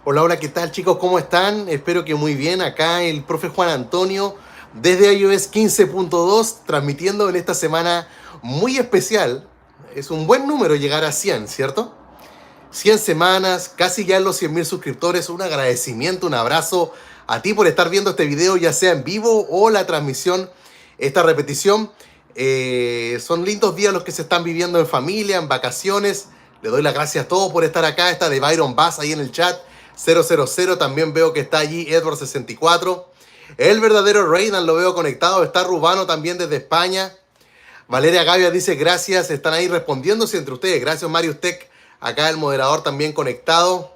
Hola, hola, ¿qué tal chicos? ¿Cómo están? Espero que muy bien. Acá el profe Juan Antonio desde iOS 15.2 transmitiendo en esta semana muy especial. Es un buen número llegar a 100, ¿cierto? 100 semanas, casi ya en los 100.000 suscriptores. Un agradecimiento, un abrazo a ti por estar viendo este video, ya sea en vivo o la transmisión, esta repetición. Son lindos días los que se están viviendo en familia, en vacaciones. Le doy las gracias a todos por estar acá. Está de Byron Bass ahí en el chat. 000, también veo que está allí Edward64. El verdadero Raidan lo veo conectado. Está Rubano también desde España. Valeria Gavia dice gracias. Están ahí respondiéndose entre ustedes. Gracias, Marius Tech. Acá el moderador también conectado.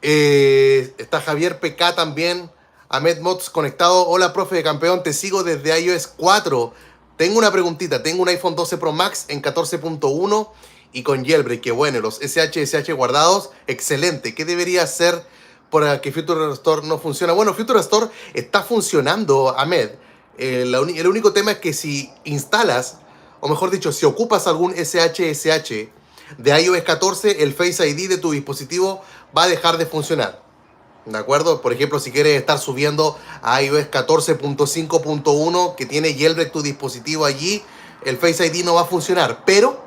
Está Javier PK también. Ahmed Mods conectado. Hola, profe de campeón. Te sigo desde iOS 4. Tengo una preguntita. Tengo un iPhone 12 Pro Max en 14.1 y con jailbreak. Que bueno, los SH guardados. Excelente. ¿Qué debería hacer para que Future Restore no funcione? Bueno, Future Restore está funcionando, Ahmed. El único tema es que si instalas, o mejor dicho, si ocupas algún SH de iOS 14, el Face ID de tu dispositivo va a dejar de funcionar. ¿De acuerdo? Por ejemplo, si quieres estar subiendo a iOS 14.5.1 que tiene jailbreak tu dispositivo allí, el Face ID no va a funcionar. Pero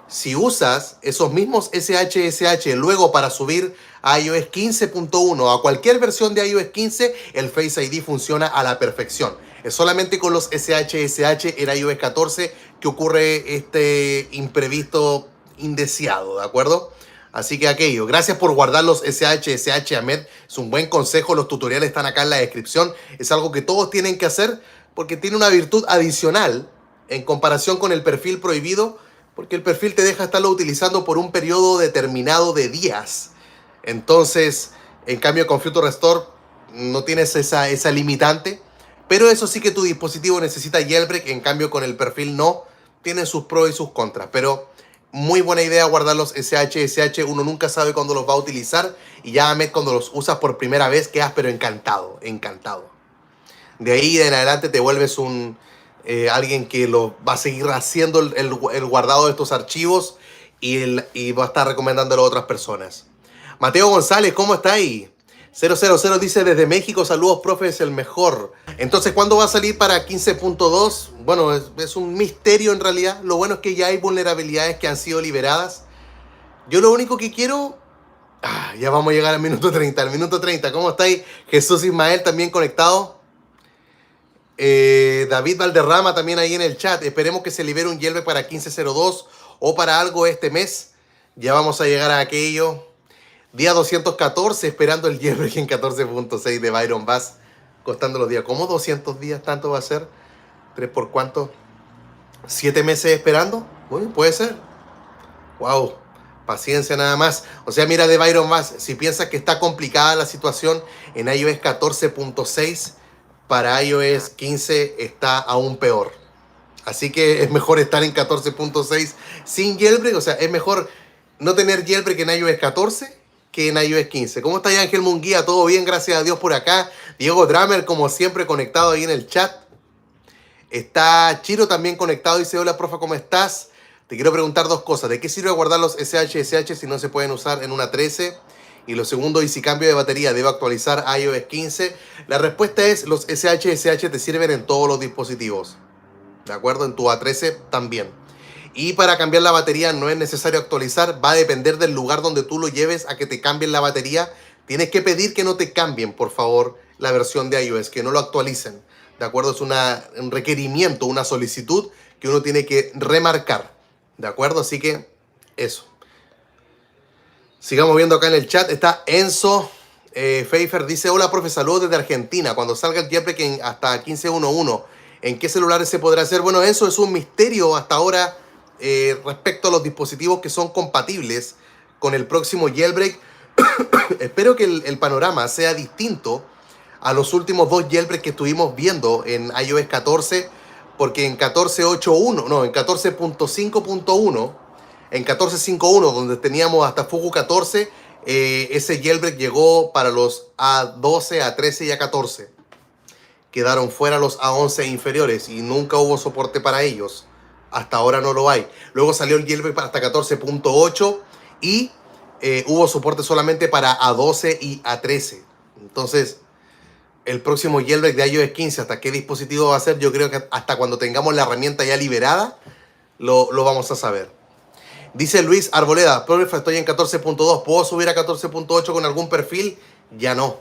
si usas esos mismos SH luego para subir a iOS 15.1 a cualquier versión de iOS 15, el Face ID funciona a la perfección. Es solamente con los SH en iOS 14 que ocurre este imprevisto indeseado, ¿de acuerdo? Así que aquello, gracias por guardar los SH, Ahmed. Es un buen consejo, los tutoriales están acá en la descripción. Es algo que todos tienen que hacer porque tiene una virtud adicional en comparación con el perfil prohibido, porque el perfil te deja estarlo utilizando por un periodo determinado de días. Entonces, en cambio con Future Restore no tienes esa limitante, pero eso sí que tu dispositivo necesita jailbreak, en cambio con el perfil no. Tiene sus pros y sus contras, pero muy buena idea guardar los SH, uno nunca sabe cuándo los va a utilizar y ya Ahmed, cuando los usas por primera vez quedas pero encantado, encantado. De ahí en adelante te vuelves alguien que lo va a seguir haciendo el guardado de estos archivos y va a estar recomendándolo a otras personas. Mateo González, ¿cómo está ahí? 000 dice desde México, saludos, profe, es el mejor. Entonces, ¿cuándo va a salir para 15.2? Bueno, es un misterio en realidad. Lo bueno es que ya hay vulnerabilidades que han sido liberadas. Yo lo único que quiero... ya vamos a llegar al minuto 30. Al minuto 30, ¿cómo está ahí? Jesús Ismael también conectado. David Valderrama también ahí en el chat. Esperemos que se libere un jailbreak para 15.02 o para algo este mes. Ya vamos a llegar a aquello. Día 214 esperando el jailbreak en 14.6 de Byron Bass. Costando los días. ¿Cómo 200 días tanto va a ser? ¿3 por cuánto? ¿7 meses esperando? Bueno, puede ser. Wow. Paciencia nada más. O sea, mira de Byron Bass. Si piensas que está complicada la situación en iOS 14.6, para iOS 15 está aún peor. Así que es mejor estar en 14.6 sin jailbreak. O sea, es mejor no tener jailbreak en iOS 14 que en iOS 15. ¿Cómo está Ángel Munguía? ¿Todo bien? Gracias a Dios por acá. Diego Dramer, como siempre, conectado ahí en el chat. Está Chiro también conectado. Dice, hola, profe, ¿cómo estás? Te quiero preguntar dos cosas. ¿De qué sirve guardar los SH si no se pueden usar en una 13? Y lo segundo, ¿y si cambio de batería debo actualizar iOS 15? La respuesta es, los SH te sirven en todos los dispositivos. ¿De acuerdo? En tu A13 también. Y para cambiar la batería no es necesario actualizar. Va a depender del lugar donde tú lo lleves a que te cambien la batería. Tienes que pedir que no te cambien, por favor, la versión de iOS, que no lo actualicen. ¿De acuerdo? Es un requerimiento, una solicitud que uno tiene que remarcar. ¿De acuerdo? Así que eso. Sigamos viendo acá en el chat. Está Enzo Pfeiffer. Dice, hola, profe, saludos desde Argentina. Cuando salga el jailbreak hasta 15.1.1, ¿en qué celulares se podrá hacer? Bueno, eso es un misterio hasta ahora respecto a los dispositivos que son compatibles con el próximo jailbreak. Espero que el panorama sea distinto a los últimos dos jailbreaks que estuvimos viendo en iOS 14, porque en 14.8.1, no, en 14.5.1, en 14.5.1, donde teníamos hasta Fugu 14, ese jailbreak llegó para los A12, A13 y A14. Quedaron fuera los A11 inferiores y nunca hubo soporte para ellos. Hasta ahora no lo hay. Luego salió el jailbreak hasta 14.8 y hubo soporte solamente para A12 y A13. Entonces, el próximo jailbreak de iOS 15, ¿hasta qué dispositivo va a ser? Yo creo que hasta cuando tengamos la herramienta ya liberada, lo vamos a saber. Dice Luis Arboleda, profe, estoy en 14.2, ¿puedo subir a 14.8 con algún perfil? Ya no,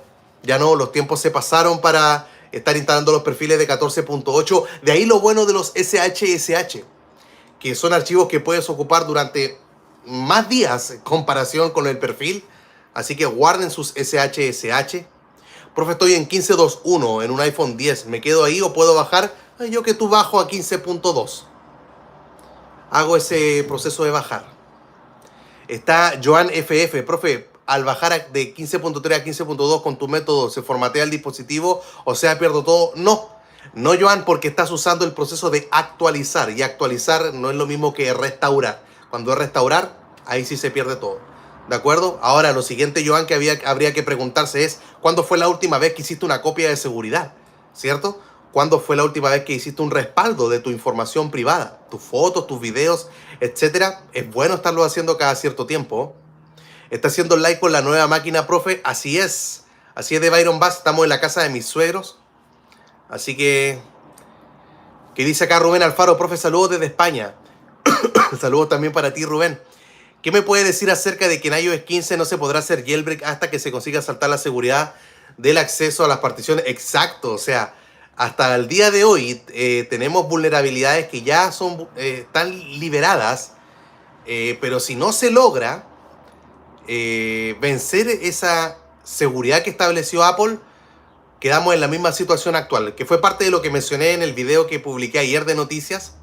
los tiempos se pasaron para estar instalando los perfiles de 14.8. De ahí lo bueno de los SHSH, que son archivos que puedes ocupar durante más días en comparación con el perfil. Así que guarden sus SHSH. Profe, estoy en 15.2.1 en un iPhone 10. ¿Me quedo ahí o puedo bajar? Yo que tú bajo a 15.2. Hago ese proceso de bajar. Está Joan FF. Profe, al bajar de 15.3 a 15.2 con tu método, ¿se formatea el dispositivo? O sea, ¿pierdo todo? No, Joan, porque estás usando el proceso de actualizar. Y actualizar no es lo mismo que restaurar. Cuando es restaurar, ahí sí se pierde todo. ¿De acuerdo? Ahora, lo siguiente, Joan, que habría que preguntarse es, ¿cuándo fue la última vez que hiciste una copia de seguridad? ¿Cierto? ¿Cuándo fue la última vez que hiciste un respaldo de tu información privada? Tus fotos, tus videos, etcétera. Es bueno estarlo haciendo cada cierto tiempo. ¿Está haciendo like con la nueva máquina, profe? Así es. Así es, de Byron Bass. Estamos en la casa de mis suegros. Así que... ¿Qué dice acá Rubén Alfaro? Profe, saludos desde España. Saludos también para ti, Rubén. ¿Qué me puede decir acerca de que en iOS 15 no se podrá hacer jailbreak hasta que se consiga saltar la seguridad del acceso a las particiones? Exacto, o sea, hasta el día de hoy tenemos vulnerabilidades que ya están liberadas, pero si no se logra vencer esa seguridad que estableció Apple, quedamos en la misma situación actual, que fue parte de lo que mencioné en el video que publiqué ayer de noticias.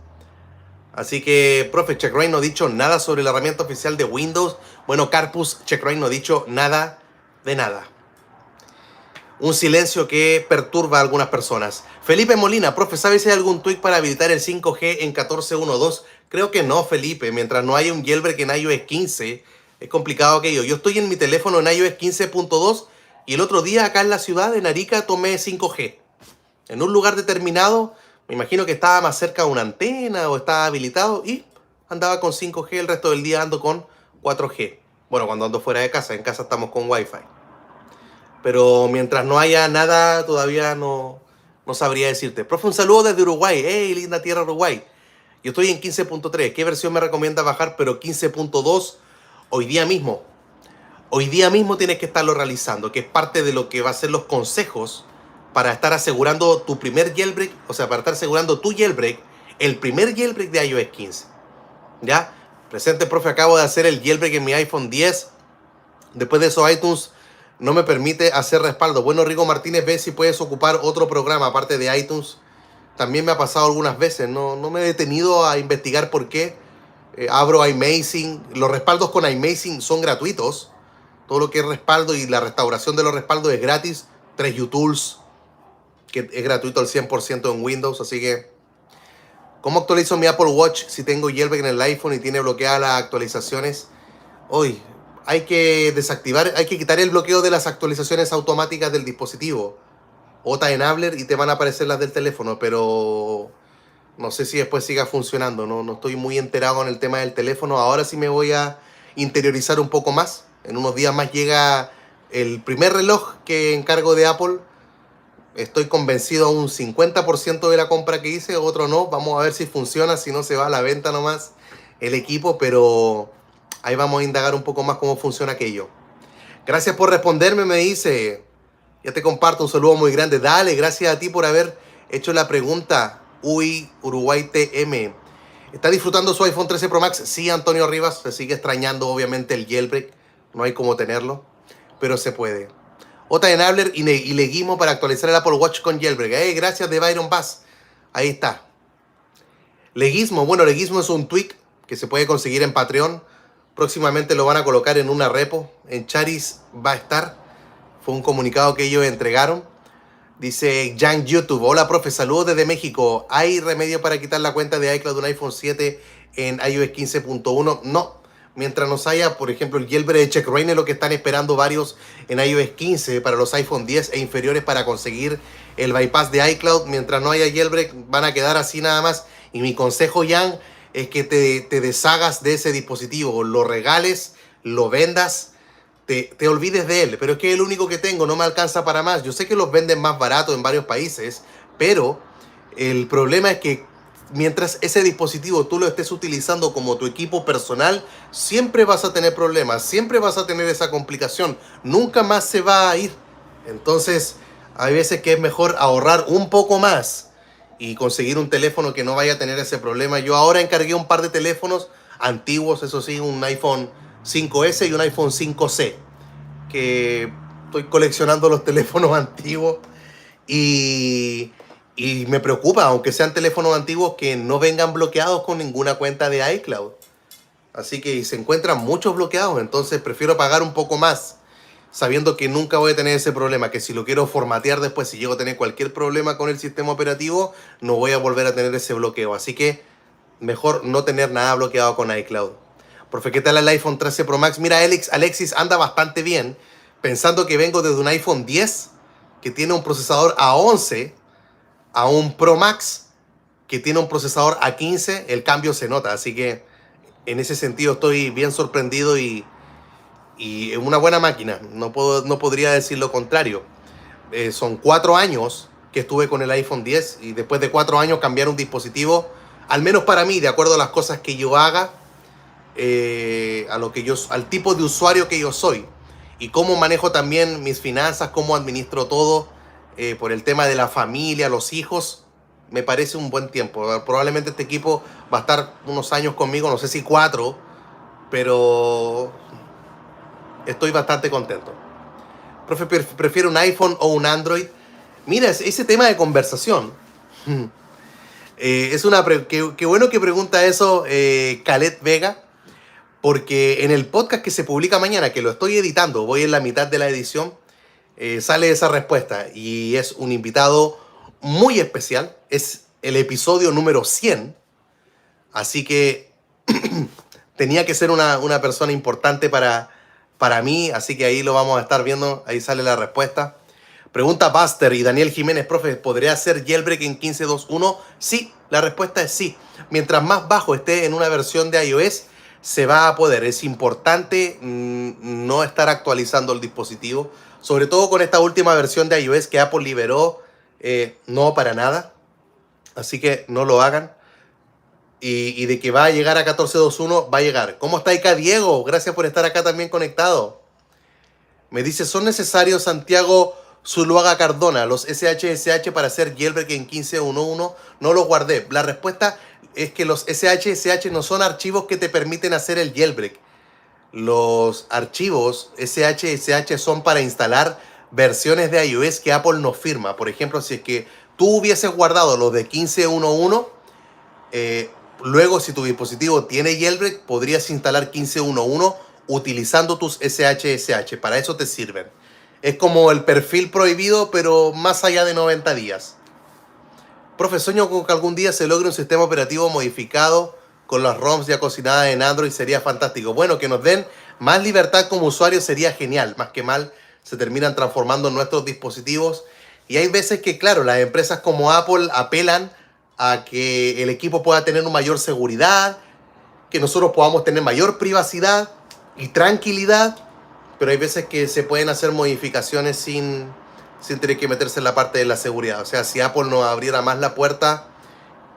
Así que, profe, Checkra1 no ha dicho nada sobre la herramienta oficial de Windows. Bueno, Carpus, Checkra1 no ha dicho nada de nada. Un silencio que perturba a algunas personas. Felipe Molina, profe, ¿sabes si hay algún tweak para habilitar el 5G en 14.1.2? Creo que no, Felipe. Mientras no haya un jailbreak en iOS 15, es complicado aquello. Yo estoy en mi teléfono en iOS 15.2 y el otro día acá en la ciudad de Arica tomé 5G. En un lugar determinado... Me imagino que estaba más cerca de una antena o estaba habilitado y andaba con 5G, el resto del día ando con 4G. Bueno, cuando ando fuera de casa, en casa estamos con Wi-Fi. Pero mientras no haya nada, todavía no sabría decirte. Profe, un saludo desde Uruguay. ¡Hey, linda tierra Uruguay! Yo estoy en 15.3. ¿Qué versión me recomienda bajar? Pero 15.2 hoy día mismo. Hoy día mismo tienes que estarlo realizando, que es parte de lo que va a ser los consejos para estar asegurando tu primer jailbreak, o sea, para estar asegurando tu jailbreak, el primer jailbreak de iOS 15. ¿Ya? Presente, profe, acabo de hacer el jailbreak en mi iPhone 10. Después de eso, iTunes no me permite hacer respaldo. Bueno, Rigo Martínez, ve si puedes ocupar otro programa aparte de iTunes. También me ha pasado algunas veces. No me he detenido a investigar por qué. Abro iMazing. Los respaldos con iMazing son gratuitos. Todo lo que es respaldo y la restauración de los respaldos es gratis. 3UTools, que es gratuito al 100% en Windows, así que ¿cómo actualizo mi Apple Watch si tengo jailbreak en el iPhone y tiene bloqueadas las actualizaciones? Hoy hay que desactivar, hay que quitar el bloqueo de las actualizaciones automáticas del dispositivo. OTA Enabler y te van a aparecer las del teléfono, pero no sé si después siga funcionando. No estoy muy enterado en el tema del teléfono. Ahora sí me voy a interiorizar un poco más. En unos días más llega el primer reloj que encargo de Apple. Estoy convencido a un 50% de la compra que hice, otro no. Vamos a ver si funciona, si no se va a la venta nomás el equipo, pero ahí vamos a indagar un poco más cómo funciona aquello. Gracias por responderme, me dice. Ya te comparto un saludo muy grande. Dale, gracias a ti por haber hecho la pregunta. Uruguay TM. ¿Está disfrutando su iPhone 13 Pro Max? Sí, Antonio Rivas. Se sigue extrañando obviamente el jailbreak. No hay cómo tenerlo, pero se puede. OTA Enabler y Leguismo para actualizar el Apple Watch con jailbreak. Gracias de Byron Bass. Ahí está. Leguismo. Bueno, Leguismo es un tweak que se puede conseguir en Patreon. Próximamente lo van a colocar en una repo. En Charis va a estar. Fue un comunicado que ellos entregaron. Dice Jan YouTube. Hola, profe. Saludos desde México. ¿Hay remedio para quitar la cuenta de iCloud de un iPhone 7 en iOS 15.1? No. Mientras nos haya, por ejemplo, el jailbreak de Checkra1 es lo que están esperando varios en iOS 15 para los iPhone 10 e inferiores para conseguir el bypass de iCloud. Mientras no haya jailbreak, van a quedar así nada más. Y mi consejo, Jan, es que te deshagas de ese dispositivo, lo regales, lo vendas te olvides de él. Pero es que es el único que tengo, no me alcanza para más. Yo sé que los venden más barato en varios países, pero el problema es que mientras ese dispositivo tú lo estés utilizando como tu equipo personal, siempre vas a tener problemas, siempre vas a tener esa complicación, nunca más se va a ir. Entonces, hay veces que es mejor ahorrar un poco más y conseguir un teléfono que no vaya a tener ese problema. Yo ahora encargué un par de teléfonos antiguos, eso sí, un iPhone 5S y un iPhone 5C, que estoy coleccionando los teléfonos antiguos y, y me preocupa, aunque sean teléfonos antiguos, que no vengan bloqueados con ninguna cuenta de iCloud. Así que se encuentran muchos bloqueados, entonces prefiero pagar un poco más, sabiendo que nunca voy a tener ese problema, que si lo quiero formatear después, si llego a tener cualquier problema con el sistema operativo, no voy a volver a tener ese bloqueo. Así que mejor no tener nada bloqueado con iCloud. Profe, ¿qué tal el iPhone 13 Pro Max? Mira, Alexis anda bastante bien, pensando que vengo desde un iPhone 10, que tiene un procesador A11, a un Pro Max, que tiene un procesador A15, el cambio se nota. Así que en ese sentido estoy bien sorprendido y es una buena máquina. No podría decir lo contrario. Son 4 años que estuve con el iPhone 10 y después de 4 años cambiar un dispositivo, al menos para mí, de acuerdo a las cosas que yo haga, al tipo de usuario que yo soy y cómo manejo también mis finanzas, cómo administro todo, por el tema de la familia, los hijos, me parece un buen tiempo. Probablemente este equipo va a estar unos años conmigo, no sé si 4, pero estoy bastante contento. Profe, ¿prefiere un iPhone o un Android? Mira, ese tema de conversación. Qué bueno que pregunta eso Khaled Vega, porque en el podcast que se publica mañana, que lo estoy editando, voy en la mitad de la edición, sale esa respuesta y es un invitado muy especial. Es el episodio número 100, así que tenía que ser una persona importante para mí, así que ahí lo vamos a estar viendo, ahí sale la respuesta. Pregunta Buster y Daniel Jiménez, profe, ¿podría hacer jailbreak en 15.2.1? Sí, la respuesta es sí. Mientras más bajo esté en una versión de iOS, se va a poder. Es importante no estar actualizando el dispositivo, sobre todo con esta última versión de iOS que Apple liberó, no para nada. Así que no lo hagan. Y de que va a llegar a 14.2.1, va a llegar. ¿Cómo está acá, Diego? Gracias por estar acá también conectado. Me dice, ¿son necesarios, Santiago Zuluaga Cardona, los SHSH para hacer jailbreak en 15.1.1? No los guardé. La respuesta es que los SHSH no son archivos que te permiten hacer el jailbreak. Los archivos SHSH son para instalar versiones de iOS que Apple no firma. Por ejemplo, si es que tú hubieses guardado los de 15.1.1, luego si tu dispositivo tiene jailbreak, podrías instalar 15.1.1 utilizando tus SHSH. Para eso te sirven. Es como el perfil prohibido, pero más allá de 90 días. Profe, sueño con que algún día se logre un sistema operativo modificado con las ROMs ya cocinadas en Android. Sería fantástico. Bueno, que nos den más libertad como usuarios sería genial. Más que mal, se terminan transformando en nuestros dispositivos. Y hay veces que, claro, las empresas como Apple apelan a que el equipo pueda tener una mayor seguridad, que nosotros podamos tener mayor privacidad y tranquilidad, pero hay veces que se pueden hacer modificaciones sin tener que meterse en la parte de la seguridad. O sea, si Apple nos abriera más la puerta,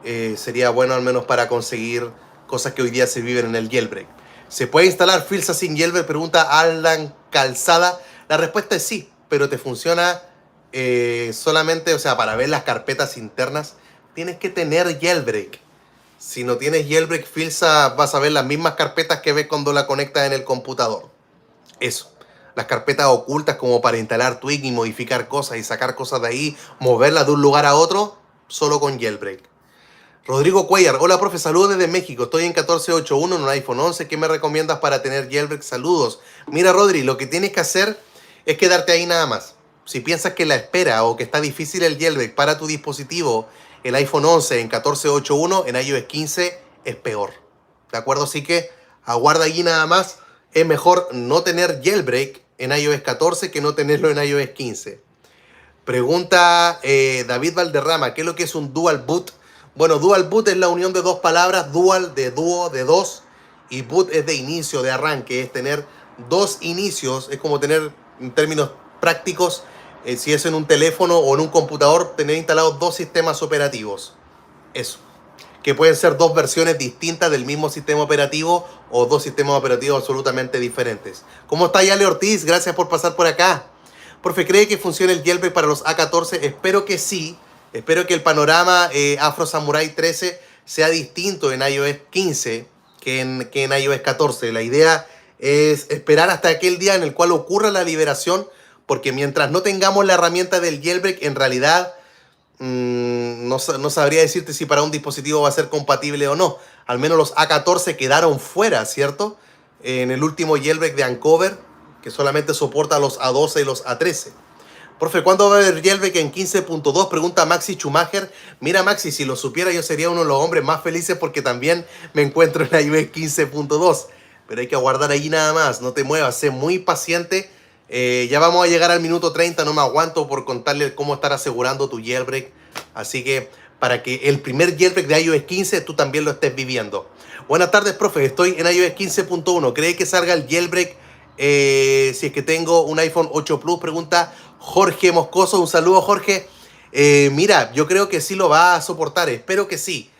sería bueno al menos para conseguir cosas que hoy día se viven en el jailbreak. ¿Se puede instalar Filsa sin jailbreak? Pregunta Alan Calzada. La respuesta es sí, pero te funciona solamente, o sea, para ver las carpetas internas, tienes que tener jailbreak. Si no tienes jailbreak Filsa, vas a ver las mismas carpetas que ves cuando la conectas en el computador. Eso. Las carpetas ocultas como para instalar tweak y modificar cosas y sacar cosas de ahí, moverlas de un lugar a otro, solo con jailbreak. Rodrigo Cuellar, hola profe, saludos desde México, estoy en 14.8.1 en un iPhone 11, ¿qué me recomiendas para tener jailbreak? Saludos. Mira Rodri, lo que tienes que hacer es quedarte ahí nada más. Si piensas que la espera o que está difícil el jailbreak para tu dispositivo, el iPhone 11 en 14.8.1, en iOS 15 es peor. ¿De acuerdo? Así que aguarda allí nada más. Es mejor no tener jailbreak en iOS 14 que no tenerlo en iOS 15. Pregunta David Valderrama, ¿qué es lo que es un dual boot? Bueno, dual boot es la unión de dos palabras, dual de dúo, de dos, y boot es de inicio, de arranque, es tener dos inicios. Es como tener, en términos prácticos, si es en un teléfono o en un computador, tener instalados dos sistemas operativos. Eso. Que pueden ser dos versiones distintas del mismo sistema operativo o dos sistemas operativos absolutamente diferentes. ¿Cómo está Yale Ortiz? Gracias por pasar por acá. Profe, ¿cree que funciona el jailbreak para los A14? Espero que sí. Espero que el panorama Afro Samurai 13 sea distinto en iOS 15 que en iOS 14. La idea es esperar hasta aquel día en el cual ocurra la liberación, porque mientras no tengamos la herramienta del jailbreak, en realidad no sabría decirte si para un dispositivo va a ser compatible o no. Al menos los A14 quedaron fuera, ¿cierto? En el último jailbreak de Uncover, que solamente soporta los A12 y los A13. Profe, ¿cuándo va a haber jailbreak en 15.2? Pregunta Maxi Schumacher. Mira, Maxi, si lo supiera yo sería uno de los hombres más felices porque también me encuentro en iOS 15.2. Pero hay que aguardar ahí nada más. No te muevas, sé muy paciente. Ya vamos a llegar al minuto 30. No me aguanto por contarle cómo estar asegurando tu jailbreak. Así que para que el primer jailbreak de iOS 15 tú también lo estés viviendo. Buenas tardes, profe. Estoy en iOS 15.1. ¿Cree que salga el jailbreak si es que tengo un iPhone 8 Plus? Pregunta Jorge Moscoso. Un saludo, Jorge. Mira, yo creo que sí lo va a soportar. Espero que sí.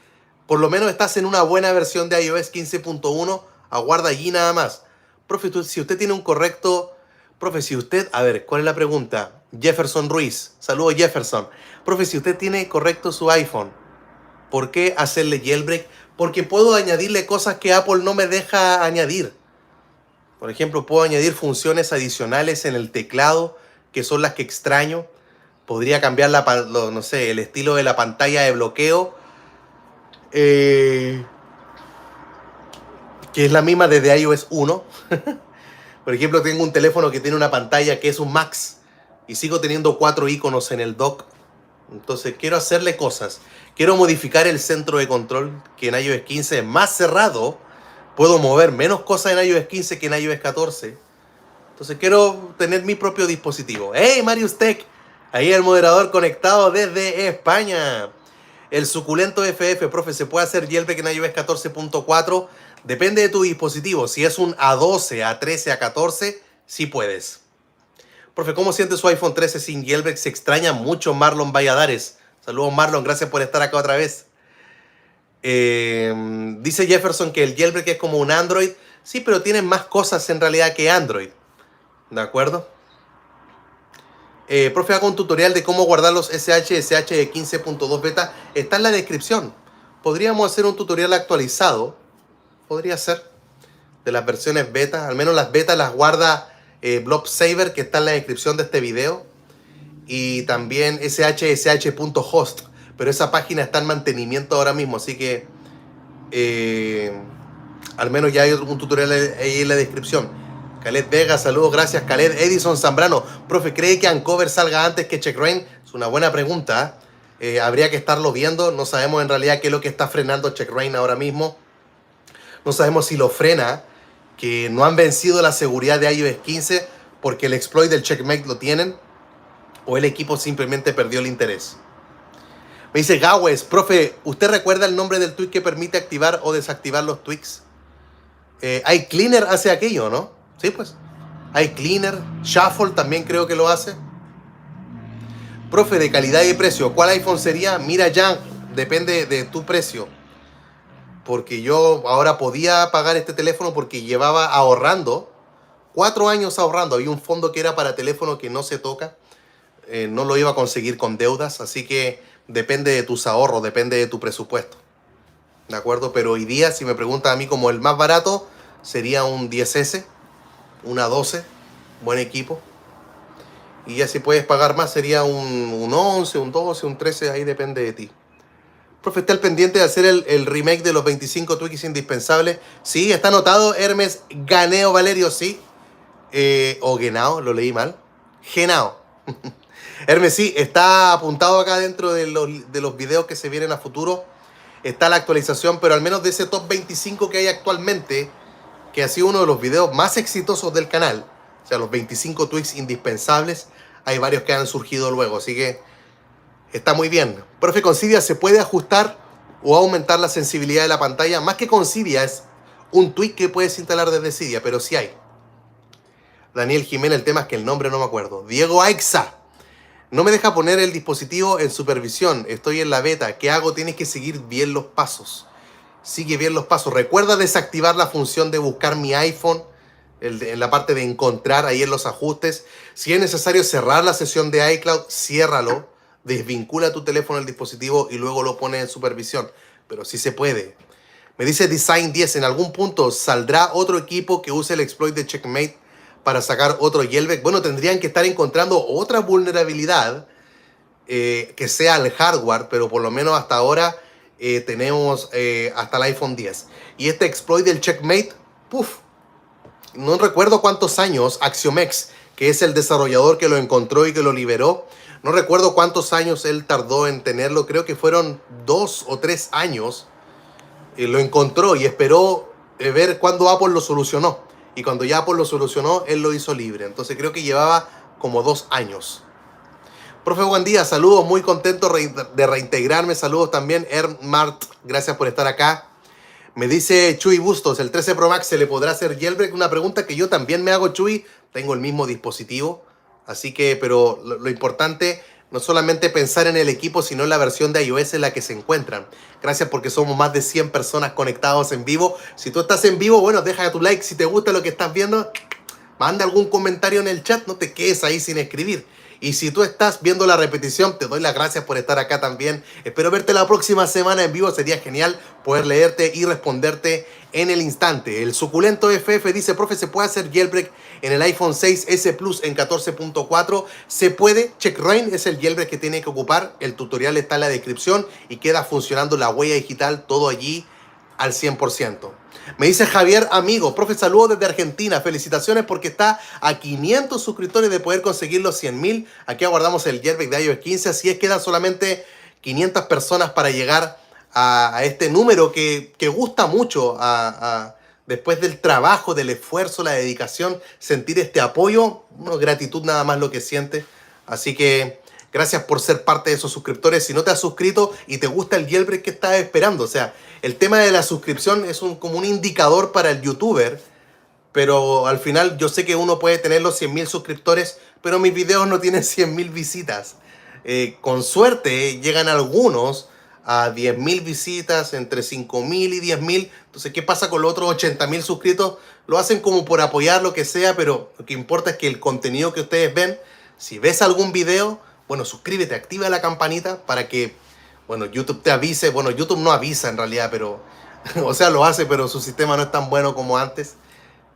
Por lo menos estás en una buena versión de iOS 15.1. Aguarda allí nada más. Profe, si usted tiene un correcto... Profe, si usted... A ver, ¿cuál es la pregunta? Jefferson Ruiz. Saludos, Jefferson. Profe, si usted tiene correcto su iPhone, ¿por qué hacerle jailbreak? Porque puedo añadirle cosas que Apple no me deja añadir. Por ejemplo, puedo añadir funciones adicionales en el teclado, que son las que extraño. Podría cambiar no sé, el estilo de la pantalla de bloqueo, que es la misma desde iOS 1. Por ejemplo, tengo un teléfono que tiene una pantalla que es un Max y sigo teniendo 4 iconos en el dock. Entonces quiero hacerle cosas. Quiero modificar el centro de control, que en iOS 15 es más cerrado. Puedo mover menos cosas en iOS 15 que en iOS 14. Entonces quiero tener mi propio dispositivo. ¡Hey, Marius Tech! Ahí el moderador conectado desde España. El suculento FF, profe, ¿se puede hacer jailbreak en iOS 14.4? Depende de tu dispositivo. Si es un A12, A13, A14, sí puedes. Profe, ¿cómo siente su iPhone 13 sin jailbreak? Se extraña mucho Marlon Valladares. Saludos, Marlon. Gracias por estar acá otra vez. Dice Jefferson que el jailbreak es como un Android. Sí, pero tiene más cosas en realidad que Android. ¿De acuerdo? Profe, hago un tutorial de cómo guardar los SSH de 15.2 beta. Está en la descripción. Podríamos hacer un tutorial actualizado. Podría ser. De las versiones beta. Al menos las betas las guarda Blob Saver, que está en la descripción de este video. Y también ssh.host. Pero esa página está en mantenimiento ahora mismo. Así que al menos ya hay un tutorial ahí en la descripción. Khaled Vega, saludos, gracias. Khaled Edison Zambrano. Profe, ¿cree que Uncover salga antes que CheckRain? Es una buena pregunta. Habría que estarlo viendo. No sabemos en realidad qué es lo que está frenando CheckRain ahora mismo. No sabemos si lo frena, que no han vencido la seguridad de iOS 15 porque el exploit del Checkmate lo tienen, o el equipo simplemente perdió el interés. Me dice Gawes, profe, ¿usted recuerda el nombre del tweak que permite activar o desactivar los tweaks? iCleaner hace aquello, ¿no? Sí, pues. iCleaner, Shuffle también creo que lo hace. Profe, de calidad y precio, ¿cuál iPhone sería? Mira, ya depende de tu precio. Porque yo ahora podía pagar este teléfono porque llevaba ahorrando, 4 años ahorrando. Había un fondo que era para teléfono que no se toca. No lo iba a conseguir con deudas, así que depende de tus ahorros, depende de tu presupuesto. ¿De acuerdo? Pero hoy día, si me preguntan a mí como el más barato, sería un 10S, una 12, buen equipo. Y ya si puedes pagar más, sería un 11, un 12, un 13, ahí depende de ti. Profe, ¿está al pendiente de hacer el remake de los 25 tweaks indispensables? Sí, está anotado. Hermes Ganeo Valerio, sí. O Genao, lo leí mal. Genao. Hermes, sí, está apuntado acá dentro de los videos que se vienen a futuro. Está la actualización, pero al menos de ese top 25 que hay actualmente, que ha sido uno de los videos más exitosos del canal, o sea, los 25 tweaks indispensables, hay varios que han surgido luego, así que está muy bien. Profe, con Cydia se puede ajustar o aumentar la sensibilidad de la pantalla. Más que con Cydia, es un tweak que puedes instalar desde Cydia, pero sí hay. Daniel Jiménez, el tema es que el nombre no me acuerdo. Diego Aixa. No me deja poner el dispositivo en supervisión. Estoy en la beta. ¿Qué hago? Tienes que seguir bien los pasos. Sigue bien los pasos. Recuerda desactivar la función de buscar mi iPhone en la parte de encontrar ahí en los ajustes. Si es necesario cerrar la sesión de iCloud, ciérralo. Desvincula tu teléfono del dispositivo y luego lo pones en supervisión. Pero sí se puede. Me dice Design 10. En algún punto saldrá otro equipo que use el exploit de Checkmate para sacar otro jailbreak. Bueno, tendrían que estar encontrando otra vulnerabilidad que sea el hardware, pero por lo menos hasta ahora tenemos hasta el iPhone 10. Y este exploit del Checkmate, no recuerdo cuántos años, Axiomex, que es el desarrollador que lo encontró y que lo liberó, no recuerdo cuántos años él tardó en tenerlo, creo que fueron 2 o 3 años, lo encontró y esperó ver cuándo Apple lo solucionó. Y cuando ya Apple lo solucionó, él lo hizo libre. Entonces creo que llevaba como 2 años. Profe, buen día. Saludos, muy contento de reintegrarme. Saludos también, Ermart. Gracias por estar acá. Me dice Chuy Bustos, ¿el 13 Pro Max se le podrá hacer jailbreak? Una pregunta que yo también me hago, Chuy. Tengo el mismo dispositivo. Así que, pero lo importante, no solamente pensar en el equipo, sino en la versión de iOS en la que se encuentran. Gracias porque somos más de 100 personas conectados en vivo. Si tú estás en vivo, bueno, deja tu like. Si te gusta lo que estás viendo, manda algún comentario en el chat. No te quedes ahí sin escribir. Y si tú estás viendo la repetición, te doy las gracias por estar acá también. Espero verte la próxima semana en vivo. Sería genial poder leerte y responderte en el instante. El suculento FF dice, profe, ¿se puede hacer jailbreak en el iPhone 6S Plus en 14.4? Se puede. Checkra1n es el jailbreak que tiene que ocupar. El tutorial está en la descripción y queda funcionando la huella digital, todo allí al 100%. Me dice Javier Amigo, profe, saludos desde Argentina. Felicitaciones porque está a 500 suscriptores de poder conseguir los 100.000. Aquí aguardamos el jailbreak de iOS 15. Así es, quedan solamente 500 personas para llegar a este número que gusta mucho después del trabajo, del esfuerzo, la dedicación, sentir este apoyo. Gratitud nada más lo que siente. Así que gracias por ser parte de esos suscriptores. Si no te has suscrito y te gusta el jailbreak, ¿qué estás esperando? O sea, el tema de la suscripción es como un indicador para el youtuber, pero al final yo sé que uno puede tener los 100.000 suscriptores, pero mis videos no tienen 100.000 visitas. Con suerte llegan algunos a 10.000 visitas, entre 5.000 y 10.000. Entonces, ¿qué pasa con los otros 80.000 suscritos? Lo hacen como por apoyar lo que sea, pero lo que importa es que el contenido que ustedes ven, si ves algún video, bueno, suscríbete, activa la campanita para que, bueno, YouTube te avise. Bueno, YouTube no avisa en realidad, pero, o sea, lo hace, pero su sistema no es tan bueno como antes.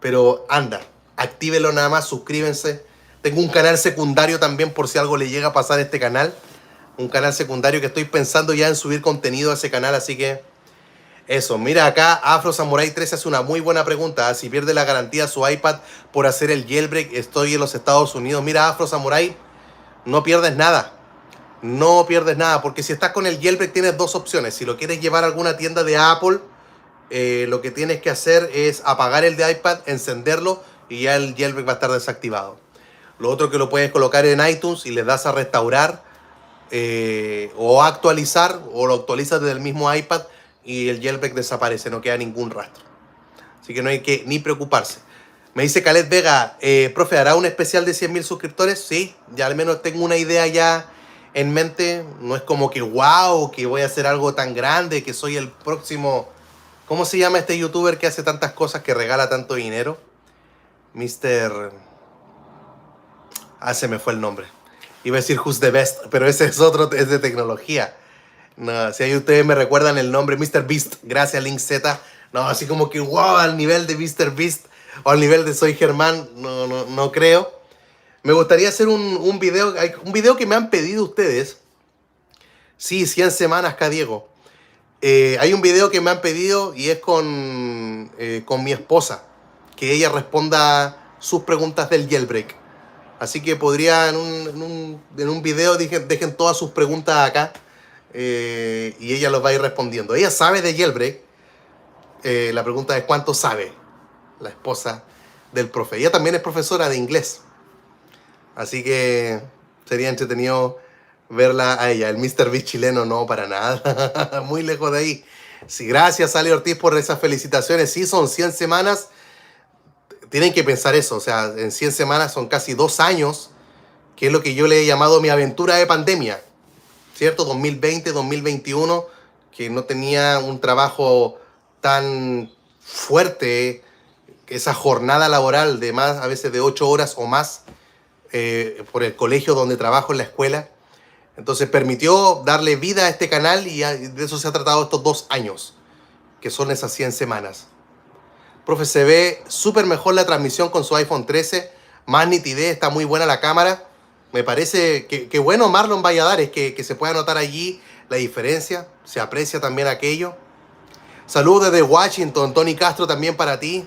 Pero anda, actívelo nada más, suscríbense. Tengo un canal secundario también por si algo le llega a pasar a este canal. Un canal secundario que estoy pensando ya en subir contenido a ese canal, así que eso. Mira acá, Afro Samurai 13 hace una muy buena pregunta. Si pierde la garantía su iPad por hacer el jailbreak, estoy en los Estados Unidos. Mira, Afro Samurai, no pierdes nada. No pierdes nada, porque si estás con el jailbreak tienes dos opciones. Si lo quieres llevar a alguna tienda de Apple, lo que tienes que hacer es apagar el de iPad, encenderlo y ya el jailbreak va a estar desactivado. Lo otro que lo puedes colocar en iTunes y le das a restaurar o actualizar, o lo actualizas desde el mismo iPad y el jailbreak desaparece, no queda ningún rastro. Así que no hay que ni preocuparse. Me dice Khaled Vega, profe, ¿hará un especial de 100.000 suscriptores? Sí, ya al menos tengo una idea ya en mente. No es como que wow, que voy a hacer algo tan grande, que soy el próximo... ¿Cómo se llama este youtuber que hace tantas cosas, que regala tanto dinero? Mr... se me fue el nombre. Iba a decir Who's the Best, pero ese es otro, es de tecnología. No, si ahí ustedes me recuerdan el nombre, Mr. Beast, gracias Link Z. No, así como que wow, al nivel de Mr. Beast o al nivel de Soy Germán, no creo. Me gustaría hacer un video que me han pedido ustedes. Sí, 100 semanas acá, Diego. Hay un video que me han pedido y es con mi esposa, que ella responda sus preguntas del jailbreak. Así que podría en un video dejen todas sus preguntas acá y ella los va a ir respondiendo. Ella sabe de jailbreak. La pregunta es ¿cuánto sabe la esposa del profe? Ella también es profesora de inglés. Así que sería entretenido verla a ella. El Mr. Beast chileno no, para nada. Muy lejos de ahí. Sí, gracias Ale Ortiz por esas felicitaciones. Sí, son 100 semanas. tienen que pensar eso. O sea, en 100 semanas son casi 2 años, que es lo que yo le he llamado mi aventura de pandemia, ¿cierto? 2020, 2021, que no tenía un trabajo tan fuerte, esa jornada laboral de más, a veces de 8 horas o más, por el colegio donde trabajo, en la escuela. Entonces permitió darle vida a este canal y de eso se ha tratado estos 2 años, que son esas 100 semanas. Profe, se ve súper mejor la transmisión con su iPhone 13, más nitidez, está muy buena la cámara. Me parece que bueno Marlon Valladares, que se pueda notar allí la diferencia, se aprecia también aquello. Saludos desde Washington, Tony Castro, también para ti.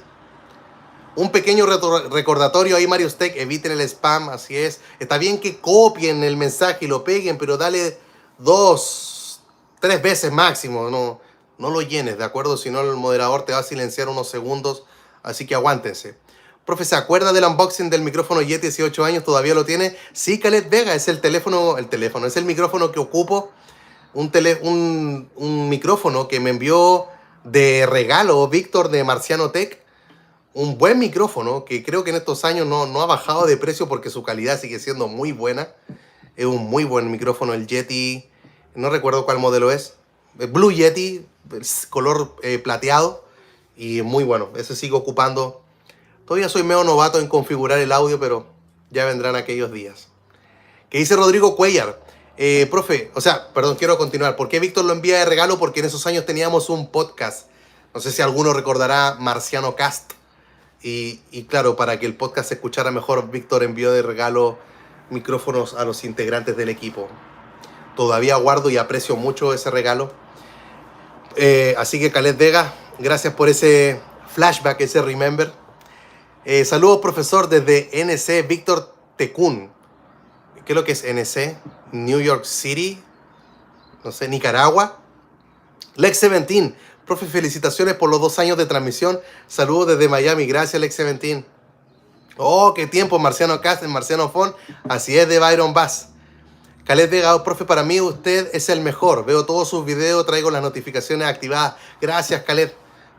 Un pequeño recordatorio ahí, Marius Tech, eviten el spam, así es. Está bien que copien el mensaje y lo peguen, pero dale 2, 3 veces máximo, no lo llenes, ¿de acuerdo? Si no, el moderador te va a silenciar unos segundos, así que aguántense. Profe, ¿se acuerda del unboxing del micrófono Yeti 18 años? ¿Todavía lo tiene? Sí, Khaled Vega, es el teléfono, es el micrófono que ocupo, un micrófono que me envió de regalo Víctor de Marciano Tech. Un buen micrófono que creo que en estos años no ha bajado de precio porque su calidad sigue siendo muy buena. Es un muy buen micrófono, el Yeti, no recuerdo cuál modelo es. El Blue Yeti, color plateado, y muy bueno. Ese sigo ocupando. Todavía soy medio novato en configurar el audio, pero ya vendrán aquellos días. ¿Qué dice Rodrigo Cuellar? Profe, perdón, quiero continuar. ¿Por qué Víctor lo envía de regalo? Porque en esos años teníamos un podcast. No sé si alguno recordará Marciano Cast. Y claro, para que el podcast se escuchara mejor, Víctor envió de regalo micrófonos a los integrantes del equipo. Todavía guardo y aprecio mucho ese regalo. Así que Khaled Vega, gracias por ese flashback, ese remember. Saludos, profesor, desde NC, Víctor Tecún. ¿Qué es lo que es NC? New York City, no sé, Nicaragua. Lex 17. Profe, felicitaciones por los 2 años de transmisión. Saludos desde Miami. Gracias, Lex 17. Oh, qué tiempo, Marciano Cast, Marciano Fon. Así es, de Byron Bass. Khaled Vega, profe, para mí usted es el mejor. Veo todos sus videos, traigo las notificaciones activadas. Gracias, Khaled.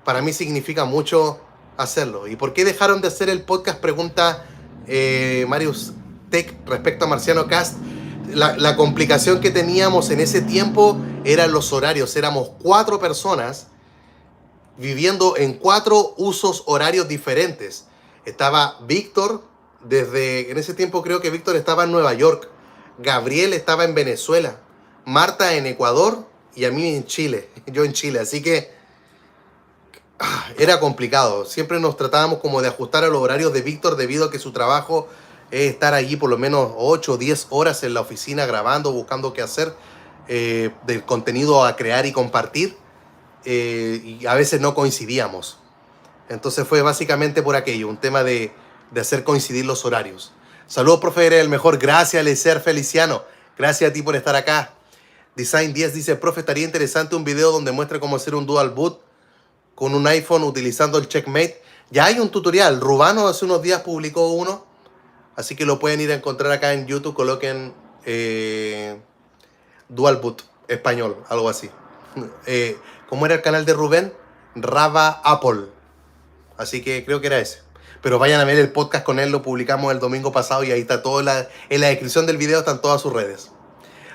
Para mí significa mucho hacerlo. ¿Y por qué dejaron de hacer el podcast? Pregunta Marius Tech respecto a Marciano Cast. La complicación que teníamos en ese tiempo eran los horarios. Éramos 4 personas viviendo en 4 usos horarios diferentes. Estaba Víctor, en ese tiempo creo que Víctor estaba en Nueva York, Gabriel estaba en Venezuela, Marta en Ecuador y a mí en Chile, yo en Chile, así que era complicado. Siempre nos tratábamos como de ajustar a los horarios de Víctor debido a que su trabajo es estar allí por lo menos 8 o 10 horas en la oficina grabando, buscando qué hacer, del contenido a crear y compartir. Y a veces no coincidíamos. Entonces fue básicamente por aquello, un tema de hacer coincidir los horarios. Saludos, profe, eres el mejor. Gracias, Lecer Feliciano. Gracias a ti por estar acá. Design 10 dice, profe, estaría interesante un video donde muestre cómo hacer un dual boot con un iPhone utilizando el Checkmate. Ya hay un tutorial. Rubano hace unos días publicó uno, así que lo pueden ir a encontrar acá en YouTube. Coloquen dual boot español, algo así. ¿Cómo era el canal de Rubén? Raba Apple. Así que creo que era ese. Pero vayan a ver el podcast con él, lo publicamos el domingo pasado y ahí está todo, en la descripción del video están todas sus redes.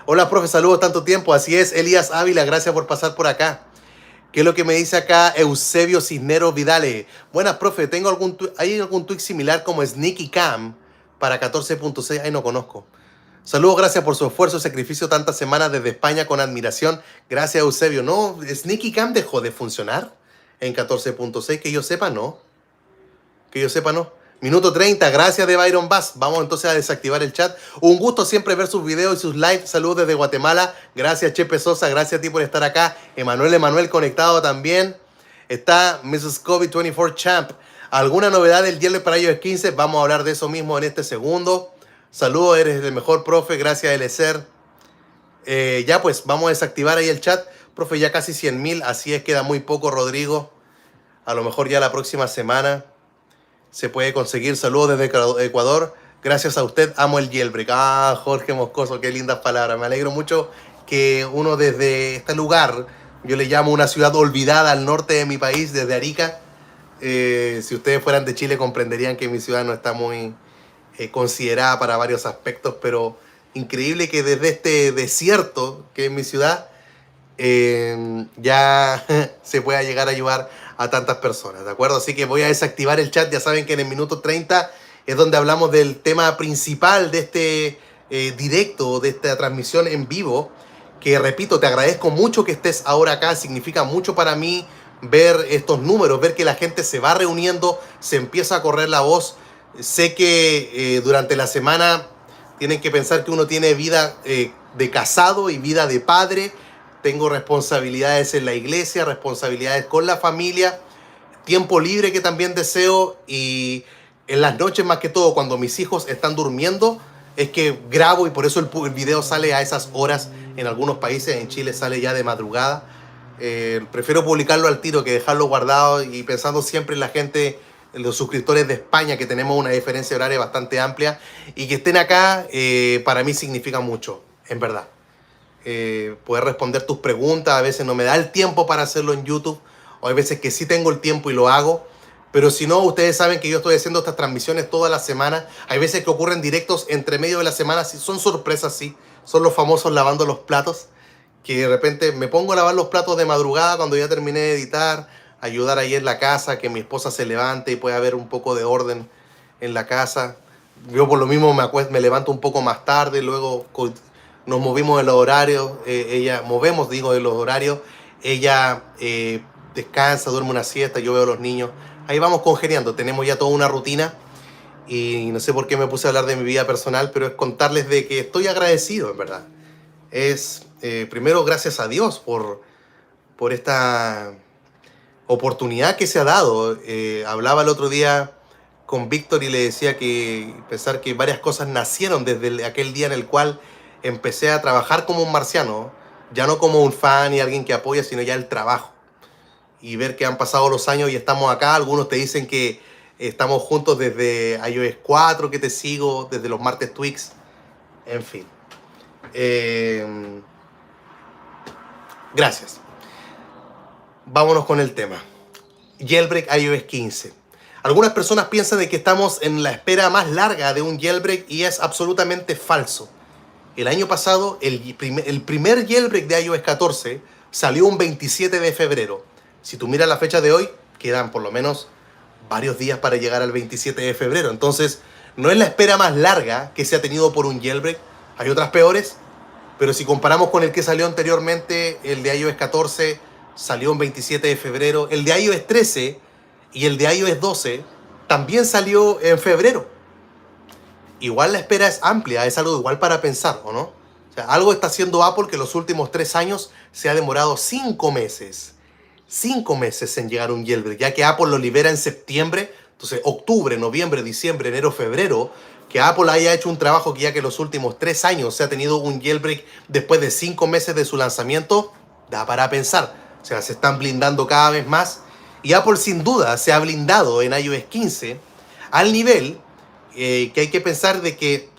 Hola, profe, saludos, tanto tiempo. Así es, Elías Ávila, gracias por pasar por acá. ¿Qué es lo que me dice acá Eusebio Cisneros Vidale? Buenas, profe, ¿hay algún tweak similar como Sneaky Cam para 14.6? Ahí no conozco. Saludos, gracias por su esfuerzo y sacrificio tantas semanas desde España, con admiración. Gracias, Eusebio. No, Sneaky Cam dejó de funcionar en 14.6, que yo sepa, no. Que yo sepa, no. Minuto 30, gracias de Byron Bass. Vamos entonces a desactivar el chat. Un gusto siempre ver sus videos y sus lives. Saludos desde Guatemala. Gracias, Chepe Sosa. Gracias a ti por estar acá. Emanuel conectado también. Está Mrs. Kobe 24 Champ. ¿Alguna novedad del Yellow para iOS 15? Vamos a hablar de eso mismo en este segundo. Saludos, eres el mejor, profe. Gracias, Elecer. Ya pues, vamos a desactivar ahí el chat. Profe, ya casi 100.000. Así es, queda muy poco, Rodrigo. A lo mejor ya la próxima semana se puede conseguir. Saludos desde Ecuador. Gracias a usted, amo el jailbreak. Ah, Jorge Moscoso, qué lindas palabras. Me alegro mucho que uno desde este lugar, yo le llamo una ciudad olvidada al norte de mi país, desde Arica, Si ustedes fueran de Chile comprenderían que mi ciudad no está muy considerada para varios aspectos, pero increíble que desde este desierto que es mi ciudad ya se pueda llegar a ayudar a tantas personas, ¿de acuerdo? Así que voy a desactivar el chat. Ya saben que en el minuto 30 es donde hablamos del tema principal de este directo, de esta transmisión en vivo, que repito, te agradezco mucho que estés ahora acá. Significa mucho para mí ver estos números, ver que la gente se va reuniendo, se empieza a correr la voz. Sé que durante la semana tienen que pensar que uno tiene vida de casado y vida de padre. Tengo responsabilidades en la iglesia, responsabilidades con la familia, tiempo libre que también deseo, y en las noches más que todo cuando mis hijos están durmiendo es que grabo, y por eso el video sale a esas horas. En algunos países, en Chile sale ya de madrugada. Prefiero publicarlo al tiro que dejarlo guardado, y pensando siempre en la gente, en los suscriptores de España, que tenemos una diferencia horaria bastante amplia, y que estén acá para mí significa mucho, en verdad. Poder responder tus preguntas, a veces no me da el tiempo para hacerlo en YouTube, o hay veces que sí tengo el tiempo y lo hago, pero si no, ustedes saben que yo estoy haciendo estas transmisiones toda la semana. Hay veces que ocurren directos entre medio de la semana, sí, son sorpresas, sí, son los famosos lavando los platos, que de repente me pongo a lavar los platos de madrugada cuando ya terminé de editar, ayudar ahí en la casa, que mi esposa se levante y pueda haber un poco de orden en la casa. Yo por lo mismo me levanto un poco más tarde, luego nos movimos en los horarios, de los horarios, ella descansa, duerme una siesta, yo veo a los niños, ahí vamos congeniando, tenemos ya toda una rutina. Y no sé por qué me puse a hablar de mi vida personal, pero es contarles de que estoy agradecido, en verdad. Es primero gracias a Dios por esta oportunidad que se ha dado. Hablaba el otro día con Víctor y le decía que pensar que varias cosas nacieron desde aquel día en el cual empecé a trabajar como un marciano, ya no como un fan y alguien que apoya, sino ya el trabajo. Y ver que han pasado los años y estamos acá. Algunos te dicen que estamos juntos desde iOS 4, que te sigo, desde los martes Twix, en fin. Gracias. Vámonos con el tema. Jailbreak iOS 15. Algunas personas piensan de que estamos en la espera más larga de un jailbreak, y es absolutamente falso. El año pasado, el primer jailbreak de iOS 14 salió un 27 de febrero. Si tú miras la fecha de hoy, quedan por lo menos varios días para llegar al 27 de febrero. Entonces, no es la espera más larga que se ha tenido por un jailbreak. Hay otras peores, pero si comparamos con el que salió anteriormente, el de iOS 14 salió un 27 de febrero. El de iOS 13 y el de iOS 12 también salió en febrero. Igual la espera es amplia, es algo igual para pensar, ¿o no? O sea, algo está haciendo Apple que los últimos 3 años se ha demorado 5 meses. 5 meses en llegar a un jailbreak, ya que Apple lo libera en septiembre. Entonces, octubre, noviembre, diciembre, enero, febrero, que Apple haya hecho un trabajo que ya que los últimos 3 años se ha tenido un jailbreak después de 5 meses de su lanzamiento, da para pensar. O sea, se están blindando cada vez más. Y Apple sin duda se ha blindado en iOS 15 al nivel que hay que pensar de que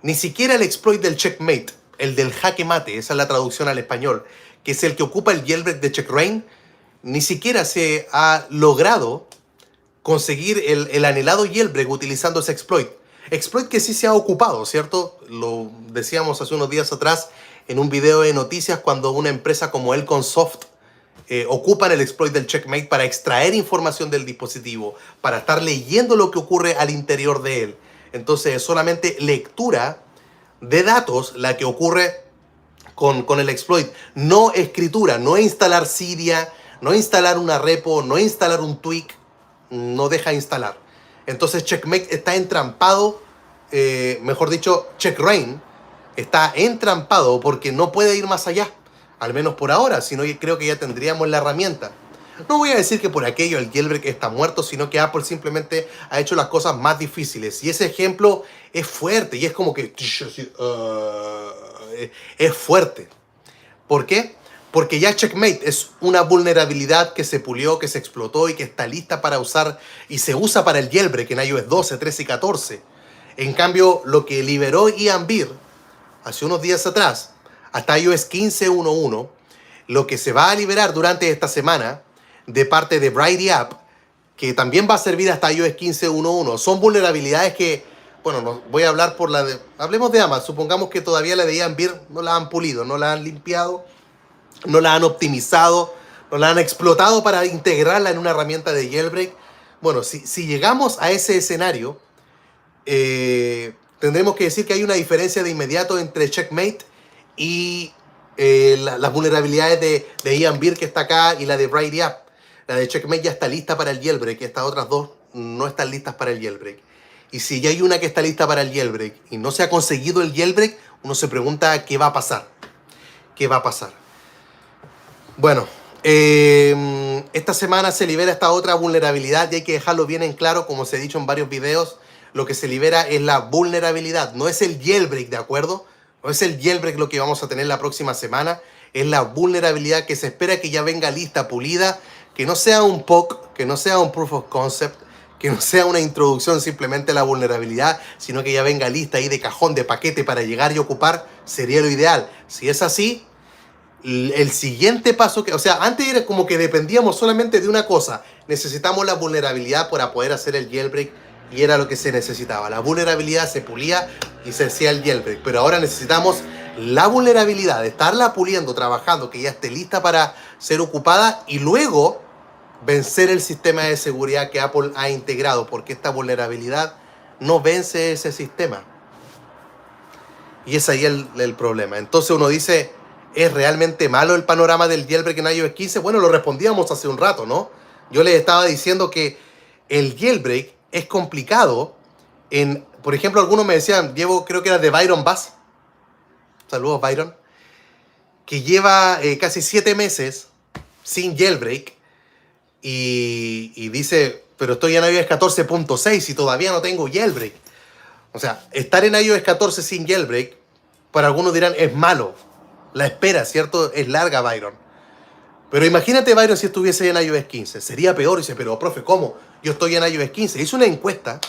ni siquiera el exploit del checkmate, el del jaque mate, esa es la traducción al español, que es el que ocupa el jailbreak de checkra1n, ni siquiera se ha logrado conseguir el anhelado jailbreak utilizando ese exploit. Exploit que sí se ha ocupado, ¿cierto? Lo decíamos hace unos días atrás en un video de noticias, cuando una empresa como Elconsoft ocupan el exploit del checkmate para extraer información del dispositivo, para estar leyendo lo que ocurre al interior de él. Entonces es solamente lectura de datos la que ocurre con el exploit, no escritura, no instalar Cydia, no instalar una repo, no instalar un tweak, no deja instalar. Entonces checkmate está entrampado, mejor dicho, checkra1n está entrampado porque no puede ir más allá. Al menos por ahora, si no, creo que ya tendríamos la herramienta. No voy a decir que por aquello el jailbreak está muerto, sino que Apple simplemente ha hecho las cosas más difíciles. Y ese ejemplo es fuerte, y es como que es fuerte. ¿Por qué? Porque ya Checkmate es una vulnerabilidad que se pulió, que se explotó y que está lista para usar, y se usa para el jailbreak en iOS 12, 13 y 14. En cambio, lo que liberó Ian Beer hace unos días atrás, hasta iOS 15.1.1, lo que se va a liberar durante esta semana de parte de Brighty App, que también va a servir hasta iOS 15.1.1. Son vulnerabilidades que, bueno, no, voy a hablar por la de... Hablemos de Amazon. Supongamos que todavía la de Ian Beer no la han pulido, no la han limpiado, no la han optimizado, no la han explotado para integrarla en una herramienta de jailbreak. Bueno, si llegamos a ese escenario, tendremos que decir que hay una diferencia de inmediato entre Checkmate y las vulnerabilidades de Ian Beer que está acá y la de Brighty Up. La de Checkmate ya está lista para el jailbreak, estas otras dos no están listas para el jailbreak. Y si ya hay una que está lista para el jailbreak y no se ha conseguido el jailbreak, uno se pregunta qué va a pasar. ¿Qué va a pasar? Bueno, esta semana se libera esta otra vulnerabilidad y hay que dejarlo bien en claro, como se ha dicho en varios videos. Lo que se libera es la vulnerabilidad, no es el jailbreak, ¿de acuerdo? No es el jailbreak lo que vamos a tener la próxima semana, es la vulnerabilidad que se espera que ya venga lista, pulida, que no sea un POC, que no sea un Proof of Concept, que no sea una introducción simplemente a la vulnerabilidad, sino que ya venga lista ahí de cajón, de paquete para llegar y ocupar, sería lo ideal. Si es así, el siguiente paso, o sea, antes era como que dependíamos solamente de una cosa, necesitamos la vulnerabilidad para poder hacer el jailbreak y era lo que se necesitaba. La vulnerabilidad se pulía y se hacía el jailbreak, pero ahora necesitamos la vulnerabilidad de estarla puliendo, trabajando, que ya esté lista para ser ocupada y luego vencer el sistema de seguridad que Apple ha integrado, porque esta vulnerabilidad no vence ese sistema. Y es ahí el problema. Entonces uno dice, ¿es realmente malo el panorama del jailbreak en iOS 15? Bueno, lo respondíamos hace un rato, ¿no? Yo les estaba diciendo que el jailbreak es complicado. Por ejemplo, algunos me decían, creo que era de Byron Bass. Saludos, Byron. Que lleva casi 7 meses sin jailbreak. Y dice, pero estoy en iOS 14.6 y todavía no tengo jailbreak. O sea, estar en iOS 14 sin jailbreak, para algunos dirán, es malo. La espera, ¿cierto? Es larga, Byron. Pero imagínate, Byron, si estuviese en iOS 15. Sería peor. Dice, pero, profe, ¿cómo? Yo estoy en iOS 15. Hice una encuesta.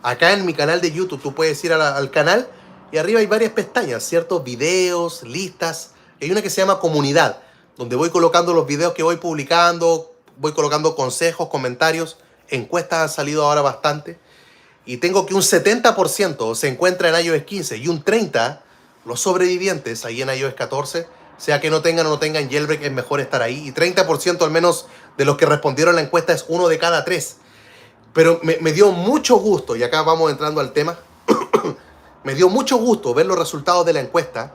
Acá en mi canal de YouTube, tú puedes ir al canal y arriba hay varias pestañas, ¿cierto? Videos, listas. Hay una que se llama Comunidad, donde voy colocando los videos que voy publicando, voy colocando consejos, comentarios. Encuestas han salido ahora bastante. Y tengo que un 70% se encuentra en iOS 15 y un 30% los sobrevivientes ahí en iOS 14, sea que no tengan o no tengan jailbreak, es mejor estar ahí. Y 30% al menos de los que respondieron a la encuesta es 1 de cada 3. Pero me dio mucho gusto, y acá vamos entrando al tema, me dio mucho gusto ver los resultados de la encuesta,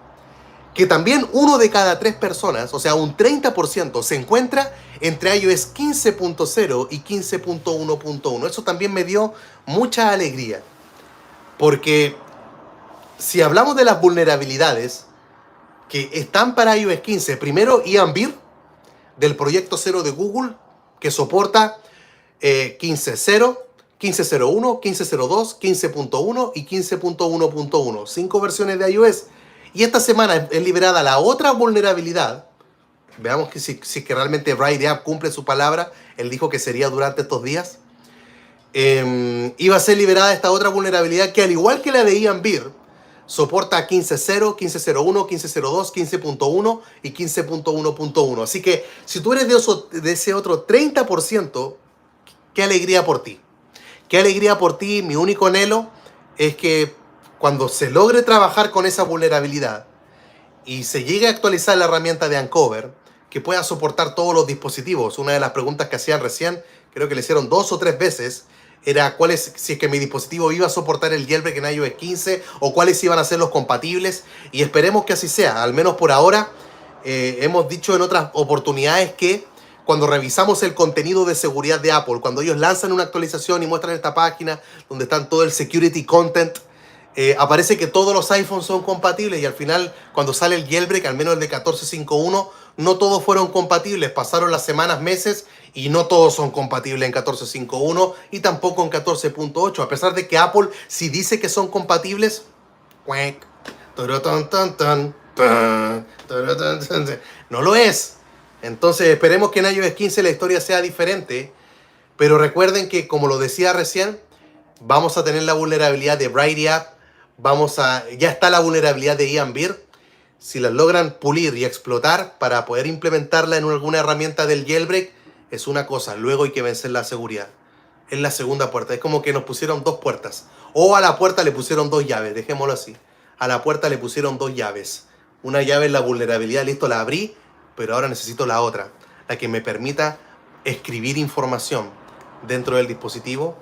que también 1 de cada 3 personas, o sea, un 30%, se encuentra entre iOS 15.0 y 15.1.1. Eso también me dio mucha alegría, porque si hablamos de las vulnerabilidades que están para iOS 15, primero Ian Beer, del proyecto 0 de Google, que soporta 15.0, 15.01, 15.02, 15.1 y 15.1.1. 5 versiones de iOS. Y esta semana es liberada la otra vulnerabilidad. Veamos que si que realmente Brighty Up cumple su palabra. Él dijo que sería durante estos días. Iba a ser liberada esta otra vulnerabilidad que, al igual que la de Ian Beer, soporta 15.0, 15.01, 15.02, 15.1 y 15.1.1. Así que si tú eres de ese otro 30%, qué alegría por ti. Qué alegría por ti. Mi único anhelo es que cuando se logre trabajar con esa vulnerabilidad y se llegue a actualizar la herramienta de Uncover, que pueda soportar todos los dispositivos. Una de las preguntas que hacían recién, creo que le hicieron 2 o 3 veces, era si es que mi dispositivo iba a soportar el jailbreak en iOS 15 o cuáles iban a ser los compatibles, y esperemos que así sea. Al menos por ahora, hemos dicho en otras oportunidades que cuando revisamos el contenido de seguridad de Apple, cuando ellos lanzan una actualización y muestran esta página donde están todo el security content, aparece que todos los iPhones son compatibles, y al final cuando sale el jailbreak, al menos el de 14.5.1, no todos fueron compatibles. Pasaron las semanas, meses, y no todos son compatibles en 14.5.1 y tampoco en 14.8, a pesar de que Apple sí dice que son compatibles. No lo es. Entonces esperemos que en iOS 15 la historia sea diferente, pero recuerden que, como lo decía recién, vamos a tener la vulnerabilidad de Brighty Up, ya está la vulnerabilidad de Ian Beer. Si las logran pulir y explotar para poder implementarla en alguna herramienta del jailbreak, es una cosa. Luego hay que vencer la seguridad. es la segunda puerta. Es como que nos pusieron dos puertas. O a la puerta le pusieron dos llaves, dejémoslo así. A la puerta le pusieron dos llaves. Una llave es la vulnerabilidad, listo, la abrí, pero ahora necesito la otra, la que me permita escribir información dentro del dispositivo.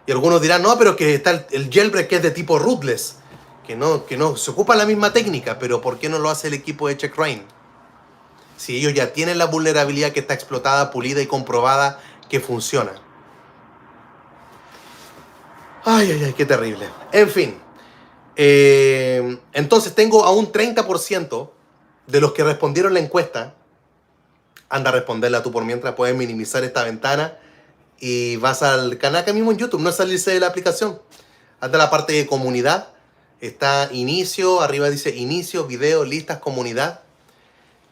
Y algunos dirán, no, pero que está el jailbreak que es de tipo rootless, que no se ocupa la misma técnica, pero ¿por qué no lo hace el equipo de Checkra1? Si ellos ya tienen la vulnerabilidad que está explotada, pulida y comprobada que funciona. Ay, ay, ay, qué terrible. En fin. Entonces tengo a un 30% de los que respondieron la encuesta. Anda a responderla tú por mientras. Puedes minimizar esta ventana y vas al canal acá mismo en YouTube. No es salirse de la aplicación. Anda a la parte de comunidad. Está inicio. Arriba dice inicio, video, listas, comunidad.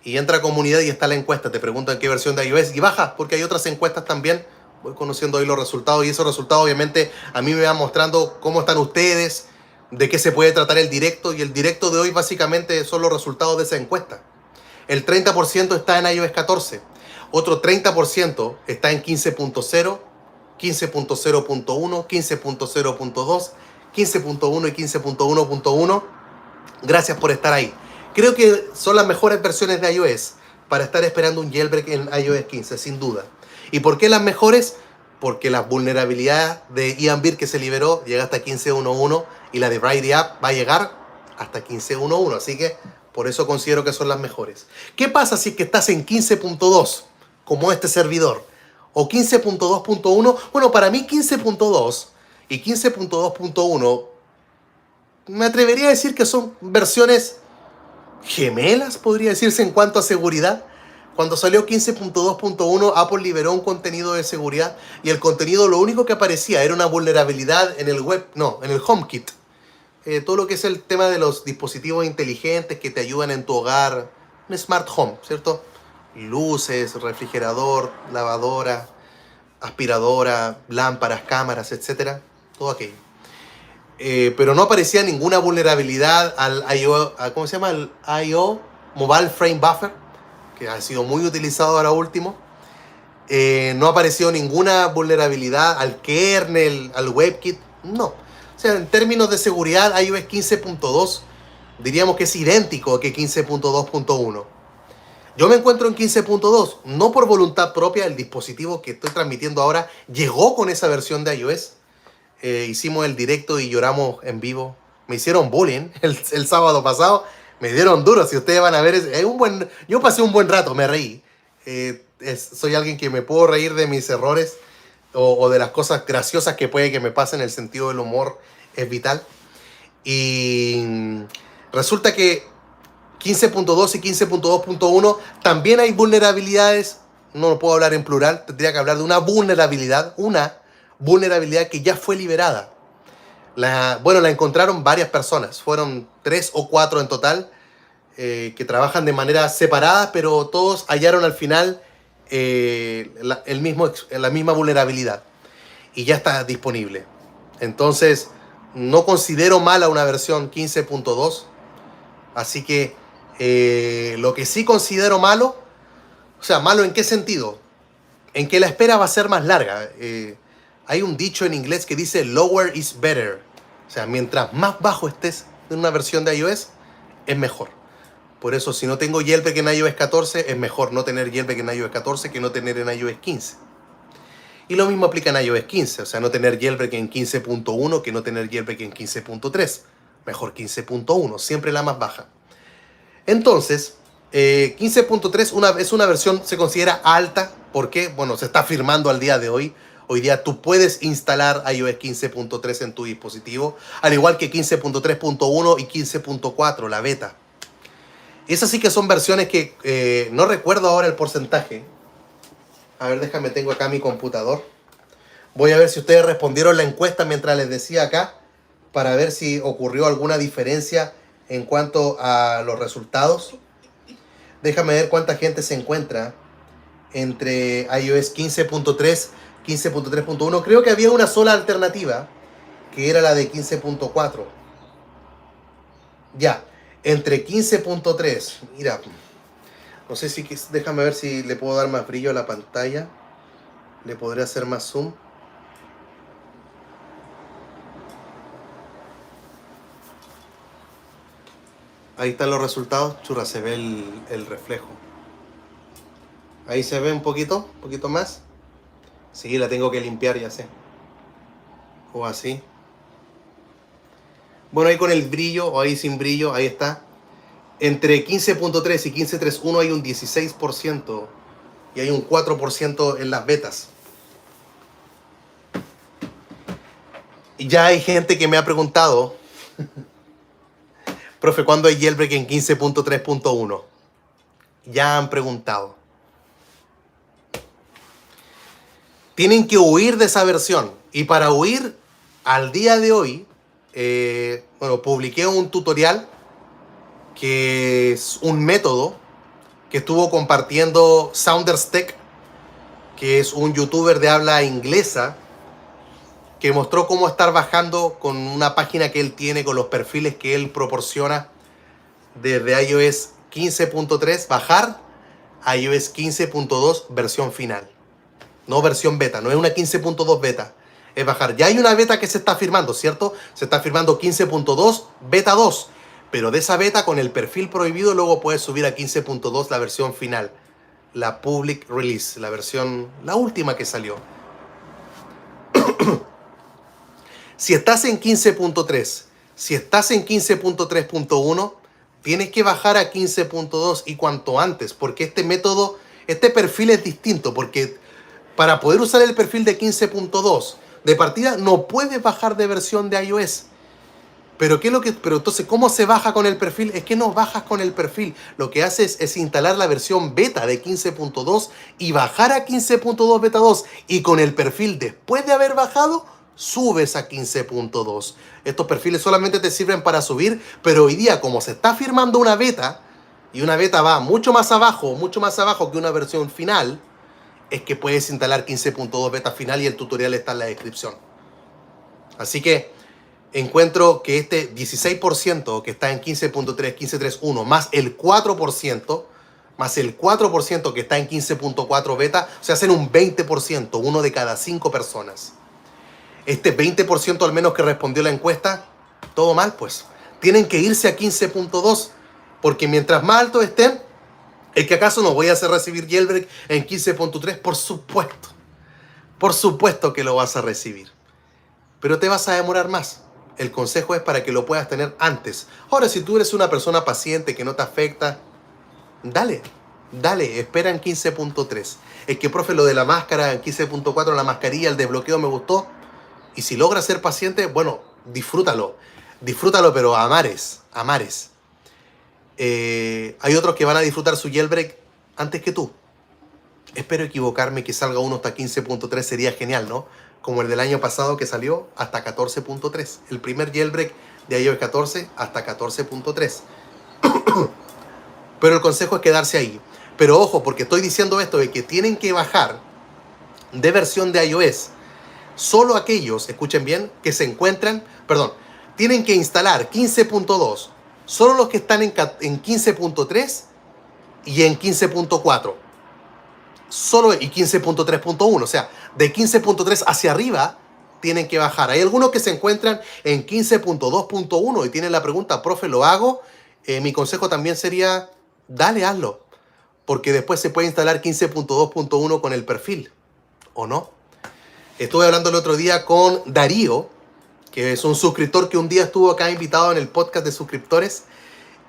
Y entra a comunidad y está la encuesta. Te pregunto en qué versión de iOS. Y baja, porque hay otras encuestas también. Voy conociendo ahí los resultados. Y esos resultados obviamente a mí me van mostrando cómo están ustedes, de qué se puede tratar el directo. Y el directo de hoy básicamente son los resultados de esa encuesta. El 30% está en iOS 14. Otro 30% está en 15.0, 15.0.1, 15.0.2, 15.1 y 15.1.1. Gracias por estar ahí. Creo que son las mejores versiones de iOS para estar esperando un jailbreak en iOS 15, sin duda. ¿Y por qué las mejores? Porque la vulnerabilidad de Ian Beer que se liberó llega hasta 15.1.1 y la de Brady App va a llegar hasta 15.1.1. Así que por eso considero que son las mejores. ¿Qué pasa si es que estás en 15.2, como este servidor? O 15.2.1. Bueno, para mí 15.2 y 15.2.1 me atrevería a decir que son versiones gemelas, podría decirse, en cuanto a seguridad. Cuando salió 15.2.1, Apple liberó un contenido de seguridad y el contenido lo único que aparecía era una vulnerabilidad en el en el HomeKit. Todo lo que es el tema de los dispositivos inteligentes que te ayudan en tu hogar, un smart home, ¿cierto? Luces, refrigerador, lavadora, aspiradora, lámparas, cámaras, etcétera, todo aquello. Pero no aparecía ninguna vulnerabilidad al I/O, ¿cómo se llama? El I/O Mobile Frame Buffer, que ha sido muy utilizado ahora último. No apareció ninguna vulnerabilidad al kernel, al WebKit, no. O sea, en términos de seguridad, iOS 15.2 diríamos que es idéntico que 15.2.1. Yo me encuentro en 15.2, no por voluntad propia. El dispositivo que estoy transmitiendo ahora llegó con esa versión de iOS. Hicimos el directo y lloramos en vivo. Me hicieron bullying el sábado pasado. Me dieron duro. Si ustedes van a ver, yo pasé un buen rato, me reí. Soy alguien que me puedo reír de mis errores o de las cosas graciosas que puede que me pasen. El sentido del humor es vital. Y resulta que 15.2 y 15.2.1 también hay vulnerabilidades. No puedo hablar en plural, tendría que hablar de una vulnerabilidad que ya fue liberada. La encontraron varias personas, fueron 3 o 4 en total, que trabajan de manera separada, pero todos hallaron al final la misma vulnerabilidad y ya está disponible. Entonces, no considero mala una versión 15.2, así que lo que sí considero malo, o sea, malo ¿en qué sentido? En que la espera va a ser más larga. Hay un dicho en inglés que dice lower is better. O sea, mientras más bajo estés en una versión de iOS, es mejor. Por eso, si no tengo jailbreak en iOS 14, es mejor no tener jailbreak en iOS 14 que no tener en iOS 15. Y lo mismo aplica en iOS 15. O sea, no tener jailbreak en 15.1 que no tener jailbreak en 15.3. Mejor 15.1, siempre la más baja. Entonces, 15.3 es una versión, se considera alta. ¿Por qué? Bueno, se está firmando al día de hoy. Hoy día tú puedes instalar iOS 15.3 en tu dispositivo, al igual que 15.3.1 y 15.4, la beta. Esas sí que son versiones que no recuerdo ahora el porcentaje. A ver, déjame, tengo acá mi computador. Voy a ver si ustedes respondieron la encuesta mientras les decía acá, para ver si ocurrió alguna diferencia en cuanto a los resultados. Déjame ver cuánta gente se encuentra entre iOS 15.3 15.3.1. Creo que había una sola alternativa, que era la de 15.4. Ya, entre 15.3. Mira, no sé si... Déjame ver si le puedo dar más brillo a la pantalla. Le podré hacer más zoom. Ahí están los resultados. Churra, se ve el reflejo. Ahí se ve un poquito más. Sí, la tengo que limpiar, ya sé. O así. Bueno, ahí con el brillo, o ahí sin brillo, ahí está. Entre 15.3 y 15.31 hay un 16% y hay un 4% en las betas. Y ya hay gente que me ha preguntado, profe, ¿cuándo hay jailbreak en 15.3.1? Ya han preguntado. Tienen que huir de esa versión. Y para huir, al día de hoy, publiqué un tutorial que es un método que estuvo compartiendo SoundersTech, que es un youtuber de habla inglesa, que mostró cómo estar bajando con una página que él tiene, con los perfiles que él proporciona desde iOS 15.3, bajar a iOS 15.2 versión final. No versión beta, no es una 15.2 beta, es bajar. Ya hay una beta que se está firmando, ¿cierto? Se está firmando 15.2 beta 2, pero de esa beta con el perfil prohibido luego puedes subir a 15.2 la versión final, la public release, la versión, la última que salió. Si estás en 15.3, si estás en 15.3.1, tienes que bajar a 15.2 y cuanto antes, porque este método, este perfil es distinto, porque para poder usar el perfil de 15.2 de partida no puedes bajar de versión de iOS. Pero entonces, ¿cómo se baja con el perfil? Es que no bajas con el perfil. Lo que haces es instalar la versión beta de 15.2 y bajar a 15.2 beta 2. Y con el perfil, después de haber bajado, subes a 15.2. Estos perfiles solamente te sirven para subir, pero hoy día, como se está firmando una beta, y una beta va mucho más abajo que una versión final, es que puedes instalar 15.2 beta final y el tutorial está en la descripción. Así que encuentro que este 16% que está en 15.3, 15.3.1, más el 4% que está en 15.4 beta, o sea, hacen un 20%, uno de cada 5 personas. Este 20% al menos que respondió la encuesta, todo mal pues. Tienen que irse a 15.2, porque mientras más altos estén, ¿es que acaso no voy a hacer recibir jailbreak en 15.3? Por supuesto. Por supuesto que lo vas a recibir. Pero te vas a demorar más. El consejo es para que lo puedas tener antes. Ahora, si tú eres una persona paciente que no te afecta, dale, espera en 15.3. Es que, profe, lo de la máscara en 15.4, la mascarilla, el desbloqueo me gustó. Y si logras ser paciente, bueno, disfrútalo. Disfrútalo, pero a mares. Hay otros que van a disfrutar su jailbreak antes que tú. Espero equivocarme, que salga uno hasta 15.3, sería genial, ¿no? Como el del año pasado que salió hasta 14.3. El primer jailbreak de iOS 14 hasta 14.3. Pero el consejo es quedarse ahí. Pero ojo, porque estoy diciendo esto de que tienen que bajar de versión de iOS solo aquellos, escuchen bien, que se encuentran, tienen que instalar 15.2, solo los que están en 15.3 y en 15.4. Solo y 15.3.1, o sea, de 15.3 hacia arriba tienen que bajar. Hay algunos que se encuentran en 15.2.1 y tienen la pregunta, profe, ¿lo hago? Mi consejo también sería, dale, hazlo, porque después se puede instalar 15.2.1 con el perfil, ¿o no? Estuve hablando el otro día con Darío, que es un suscriptor que un día estuvo acá invitado en el podcast de suscriptores,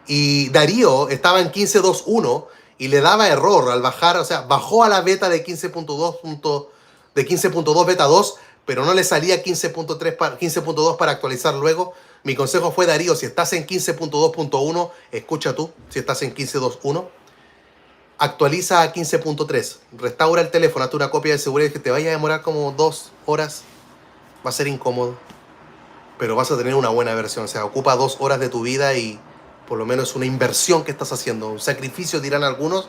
y Darío estaba en 15.2.1 y le daba error al bajar, o sea, bajó a la beta de 15.2 beta 2, pero no le salía 15.2 para actualizar luego. Mi consejo fue, Darío, si estás en 15.2.1, escucha tú, si estás en 15.2.1, actualiza a 15.3, restaura el teléfono, hazte una copia de seguridad, que te vaya a demorar como 2 horas, va a ser incómodo, pero vas a tener una buena versión, o sea, ocupa 2 horas de tu vida y por lo menos es una inversión que estás haciendo, un sacrificio dirán algunos,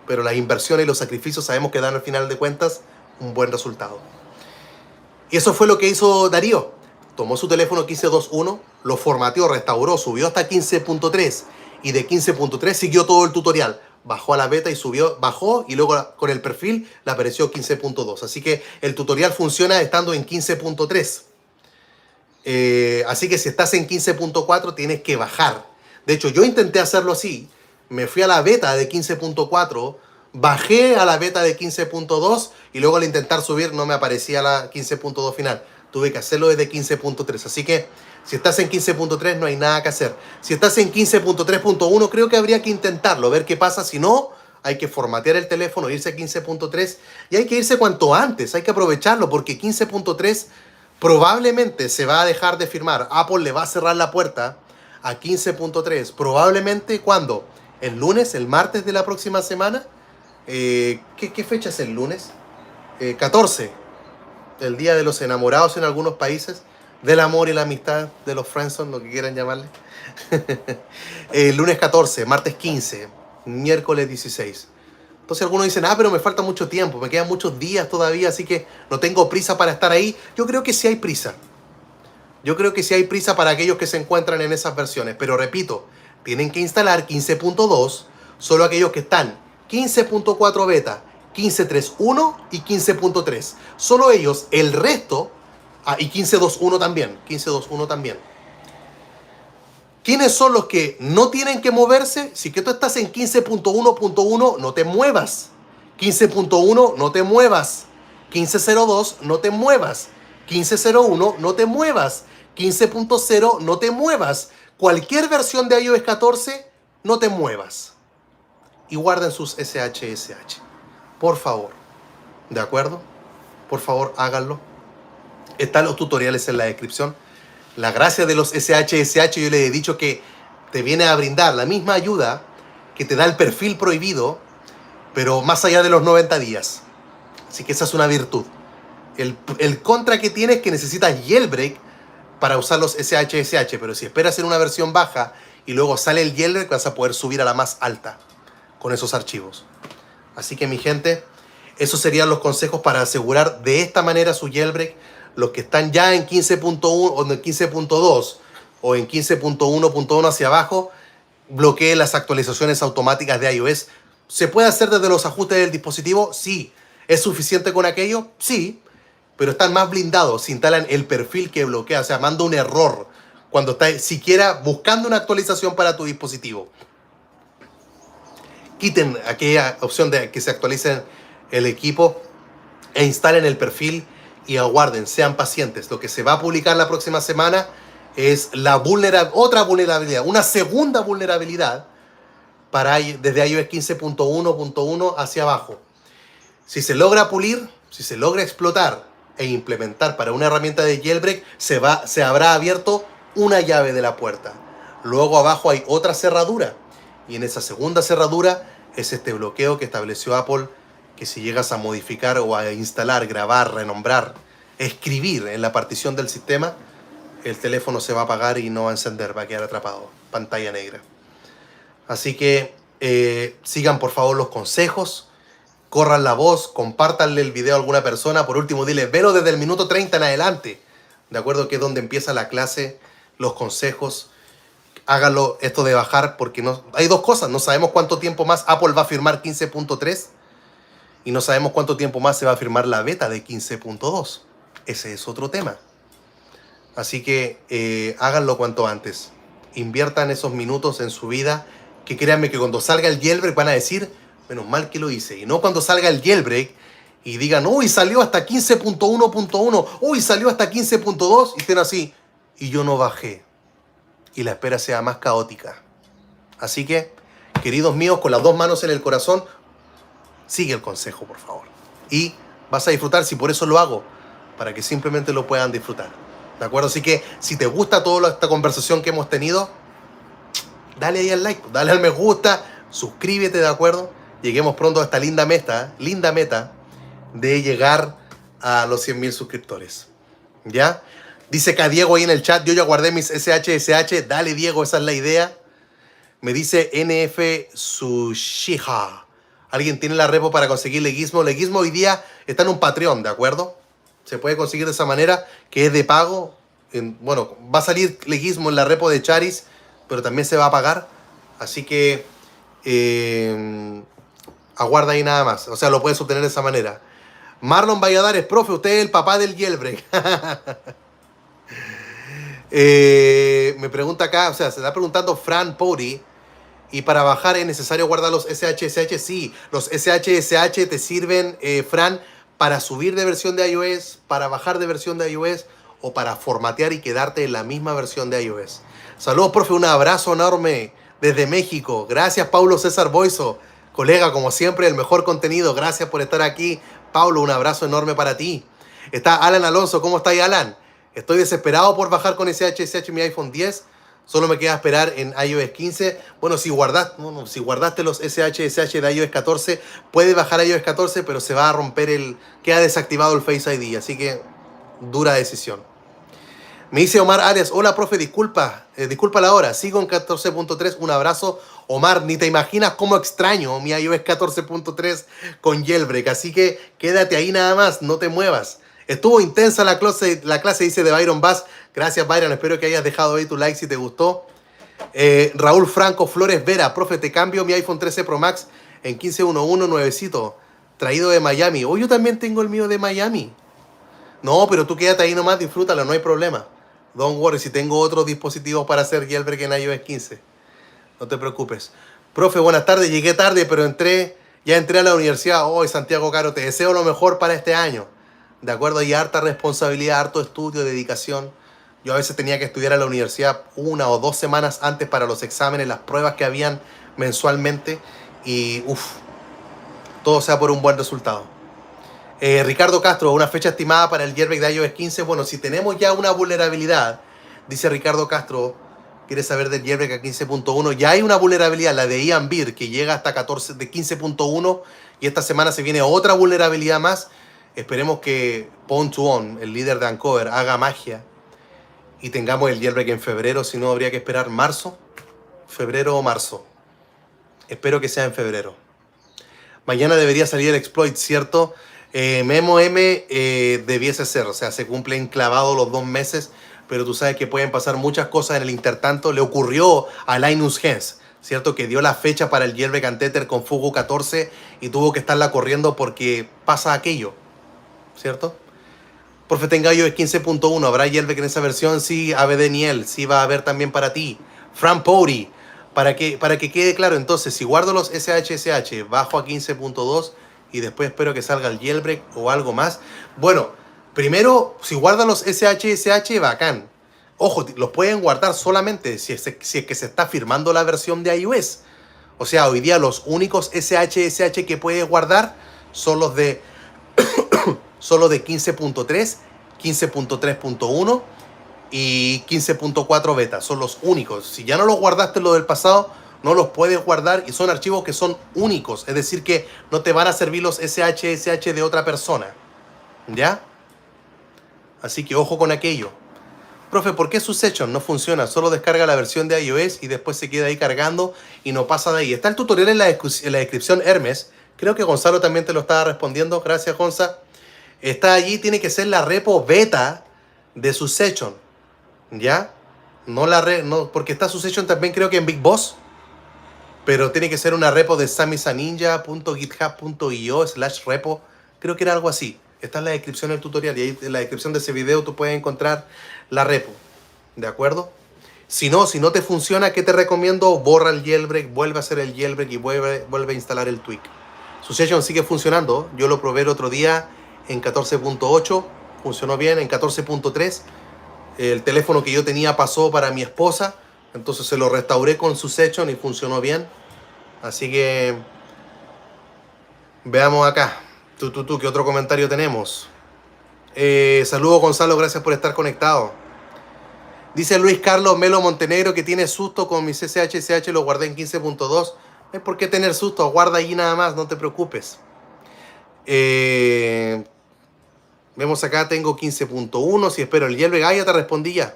pero las inversiones y los sacrificios sabemos que dan al final de cuentas un buen resultado. Y eso fue lo que hizo Darío. Tomó su teléfono 15.2.1, lo formateó, restauró, subió hasta 15.3 y de 15.3 siguió todo el tutorial. Bajó a la beta y subió, bajó y luego con el perfil le apareció 15.2. Así que el tutorial funciona estando en 15.3. Así que si estás en 15.4 tienes que bajar. De hecho, yo intenté hacerlo así. Me fui a la beta de 15.4, bajé a la beta de 15.2 y luego al intentar subir no me aparecía la 15.2 final. Tuve que hacerlo desde 15.3. Así que si estás en 15.3 no hay nada que hacer. Si estás en 15.3.1 creo que habría que intentarlo, ver qué pasa. Si no, hay que formatear el teléfono, irse a 15.3 y hay que irse cuanto antes. Hay que aprovecharlo porque 15.3 probablemente se va a dejar de firmar. Apple le va a cerrar la puerta a 15.3. Probablemente, ¿cuándo? ¿El lunes? ¿El martes de la próxima semana? ¿Qué fecha es el lunes? 14. El día de los enamorados en algunos países. Del amor y la amistad, de los friendzone, lo que quieran llamarle. Lunes 14, martes 15, miércoles 16. Entonces algunos dicen, pero me falta mucho tiempo, me quedan muchos días todavía, así que no tengo prisa para estar ahí. Yo creo que sí hay prisa. Yo creo que sí hay prisa para aquellos que se encuentran en esas versiones. Pero repito, tienen que instalar 15.2 solo aquellos que están 15.4 beta, 15.3.1 y 15.3. Solo ellos, el resto, y 15.2.1 también, 15.2.1 también. ¿Quiénes son los que no tienen que moverse? Si que tú estás en 15.1.1, no te muevas. 15.1, no te muevas. 15.02, no te muevas. 15.01, no te muevas. 15.0, no te muevas. Cualquier versión de iOS 14, no te muevas. Y guarden sus SSH. Por favor. ¿De acuerdo? Por favor, háganlo. Están los tutoriales en la descripción. La gracia de los SSH, yo les he dicho que te viene a brindar la misma ayuda que te da el perfil prohibido, pero más allá de los 90 días. Así que esa es una virtud. El contra que tiene es que necesitas jailbreak para usar los SSH, pero si esperas en una versión baja y luego sale el jailbreak, vas a poder subir a la más alta con esos archivos. Así que mi gente, esos serían los consejos para asegurar de esta manera su jailbreak. Los que están ya en 15.1 o en 15.2 o en 15.1.1 hacia abajo, bloqueen las actualizaciones automáticas de iOS. ¿Se puede hacer desde los ajustes del dispositivo? Sí. ¿Es suficiente con aquello? Sí. Pero están más blindados. Se instalan el perfil que bloquea. O sea, manda un error cuando estás siquiera buscando una actualización para tu dispositivo. Quiten aquella opción de que se actualice el equipo e instalen el perfil y aguarden, sean pacientes. Lo que se va a publicar la próxima semana es otra vulnerabilidad, una segunda vulnerabilidad desde iOS 15.1.1 hacia abajo. Si se logra pulir, si se logra explotar e implementar para una herramienta de jailbreak, se habrá abierto una llave de la puerta. Luego abajo hay otra cerradura y en esa segunda cerradura es este bloqueo que estableció Apple, que si llegas a modificar o a instalar, grabar, renombrar, escribir en la partición del sistema, el teléfono se va a apagar y no va a encender, va a quedar atrapado, pantalla negra. Así que sigan por favor los consejos, corran la voz, compártanle el video a alguna persona, por último dile, velo desde el minuto 30 en adelante, de acuerdo, que es donde empieza la clase, los consejos. Háganlo esto de bajar, porque hay dos cosas, no sabemos cuánto tiempo más Apple va a firmar 15.3 y no sabemos cuánto tiempo más se va a firmar la beta de 15.2. Ese es otro tema. Así que háganlo cuanto antes. Inviertan esos minutos en su vida, que créanme que cuando salga el jailbreak van a decir, menos mal que lo hice. Y no cuando salga el jailbreak y digan, uy, salió hasta 15.1.1, uy, salió hasta 15.2, y estén así, y yo no bajé. Y la espera sea más caótica. Así que, queridos míos, con las dos manos en el corazón, sigue el consejo, por favor. Y vas a disfrutar, si por eso lo hago, para que simplemente lo puedan disfrutar. ¿De acuerdo? Así que, si te gusta toda esta conversación que hemos tenido, dale ahí al like, dale al me gusta, suscríbete, ¿de acuerdo? Lleguemos pronto a esta linda meta de llegar a los 100.000 suscriptores. ¿Ya? Dice acá Diego ahí en el chat, yo ya guardé mis SSH. Dale, Diego, esa es la idea. Me dice NF Sushiha. ¿Alguien tiene la repo para conseguir Leguismo? Leguismo hoy día está en un Patreon, ¿de acuerdo? Se puede conseguir de esa manera, que es de pago. Bueno, va a salir Leguismo en la repo de Charis, pero también se va a pagar. Así que aguarda ahí nada más. O sea, lo puedes obtener de esa manera. Marlon Valladares, profe, usted es el papá del jailbreak. Me pregunta acá, o sea, se está preguntando Fran Pori. Y para bajar es necesario guardar los SHSH. Sí, los SHSH te sirven, Fran, para subir de versión de iOS, para bajar de versión de iOS o para formatear y quedarte en la misma versión de iOS. Saludos, profe, un abrazo enorme desde México. Gracias, Paulo César Boiso. Colega, como siempre, el mejor contenido. Gracias por estar aquí. Paulo, un abrazo enorme para ti. Está Alan Alonso. ¿Cómo está ahí, Alan? Estoy desesperado por bajar con SHSH mi iPhone 10. Solo me queda esperar en iOS 15. Bueno, si guardaste los SHSH de iOS 14, puede bajar iOS 14, pero se va a romper queda desactivado el Face ID. Así que, dura decisión. Me dice Omar Arias, hola profe, disculpa la hora, sigo en 14.3, un abrazo. Omar, ni te imaginas cómo extraño mi iOS 14.3 con jailbreak, así que quédate ahí nada más, no te muevas. Estuvo intensa la clase, dice de Byron Bass. Gracias, Byron, espero que hayas dejado ahí tu like si te gustó. Raúl Franco Flores Vera, profe, te cambio mi iPhone 13 Pro Max en 15.11 nuevecito, traído de Miami. Oh, yo también tengo el mío de Miami. No, pero tú quédate ahí nomás, disfrútalo, no hay problema. Don't worry, si tengo otros dispositivos para hacer jailbreak en iOS 15. No te preocupes. Profe, buenas tardes. Llegué tarde, pero ya entré a la universidad. Hoy, Santiago Caro, te deseo lo mejor para este año. De acuerdo, hay harta responsabilidad, harto estudio, dedicación. Yo a veces tenía que estudiar a la universidad 1 o 2 semanas antes para los exámenes, las pruebas que habían mensualmente. Y todo sea por un buen resultado. Ricardo Castro, una fecha estimada para el jailbreak de iOS 15. Bueno, si tenemos ya una vulnerabilidad, dice Ricardo Castro, quiere saber del jailbreak a 15.1. Ya hay una vulnerabilidad, la de Ian Beer, que llega hasta 15.1. Y esta semana se viene otra vulnerabilidad más. Esperemos que Pwn2Own, el líder de Uncover, haga magia y tengamos el jailbreak en febrero. Si no, habría que esperar marzo, febrero o marzo. Espero que sea en febrero. Mañana debería salir el exploit, ¿cierto? Memo M debiese ser, o sea, se cumplen clavados los 2 meses, pero tú sabes que pueden pasar muchas cosas en el intertanto. Le ocurrió a Linus Hens, ¿cierto? Que dio la fecha para el jailbreak and Tether con Fugu 14 y tuvo que estarla corriendo porque pasa aquello, ¿cierto? Profe, tenga iOS 15.1, ¿habrá jailbreak en esa versión? Sí, ABD Niel, sí va a haber también para ti. Fran Pori, para que quede claro, entonces, si guardo los SHSH, bajo a 15.2 y después espero que salga el jailbreak o algo más. Bueno, primero, si guardan los SHSH, bacán. Ojo, los pueden guardar solamente si es que se está firmando la versión de iOS. O sea, hoy día los únicos SHSH que puedes guardar son los de 15.3, 15.3.1 y 15.4 beta. Son los únicos. Si ya no los guardaste lo del pasado, no los puedes guardar y son archivos que son únicos. Es decir, que no te van a servir los SHSH de otra persona. ¿Ya? Así que ojo con aquello. Profe, ¿por qué su session no funciona? Solo descarga la versión de iOS y después se queda ahí cargando y no pasa de ahí. Está el tutorial en la descripción, Hermes. Creo que Gonzalo también te lo estaba respondiendo. Gracias, Gonza. Está allí, tiene que ser la repo beta de su session. ¿Ya? No, porque está su session también creo que en Big Boss. Pero tiene que ser una repo de samisaninja.github.io/repo. Creo que era algo así. Está en la descripción del tutorial y ahí en la descripción de ese video tú puedes encontrar la repo. ¿De acuerdo? Si no te funciona, ¿qué te recomiendo? Borra el jailbreak, vuelve a hacer el jailbreak y vuelve a instalar el tweak. Su session sigue funcionando. Yo lo probé el otro día en 14.8. Funcionó bien. En 14.3 el teléfono que yo tenía pasó para mi esposa. Entonces se lo restauré con su session y funcionó bien. Así que veamos acá. ¿Qué otro comentario tenemos? Saludos, Gonzalo, gracias por estar conectado. Dice Luis Carlos Melo Montenegro que tiene susto con mis SHSH, lo guardé en 15.2. No hay por qué tener susto, guarda ahí nada más, no te preocupes. Vemos acá, tengo 15.1, si espero el jailbreak. Ya te respondí ya.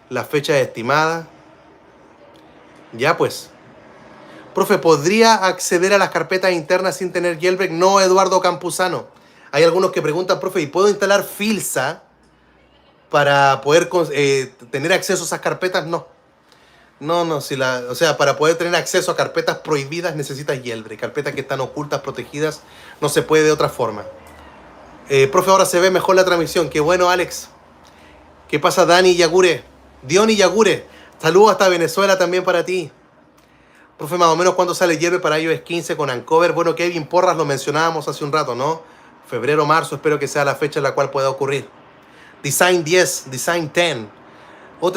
La fecha estimada. Ya pues. Profe, ¿podría acceder a las carpetas internas sin tener jailbreak? No, Eduardo Campuzano. Hay algunos que preguntan, profe, ¿y puedo instalar Filsa para poder tener acceso a esas carpetas? No. No, o sea, para poder tener acceso a carpetas prohibidas necesitas jailbreak. Carpetas que están ocultas, protegidas, no se puede de otra forma. Profe, ahora se ve mejor la transmisión. Qué bueno, Alex. ¿Qué pasa, Dani Yagure? Diony Yagure. Saludos hasta Venezuela también para ti. Profe, más o menos cuándo sale Jailbreak para iOS 15 con Uncover. Bueno, Kevin Porras lo mencionábamos hace un rato, ¿no? Febrero, marzo, espero que sea la fecha en la cual pueda ocurrir. Design 10, Design 10.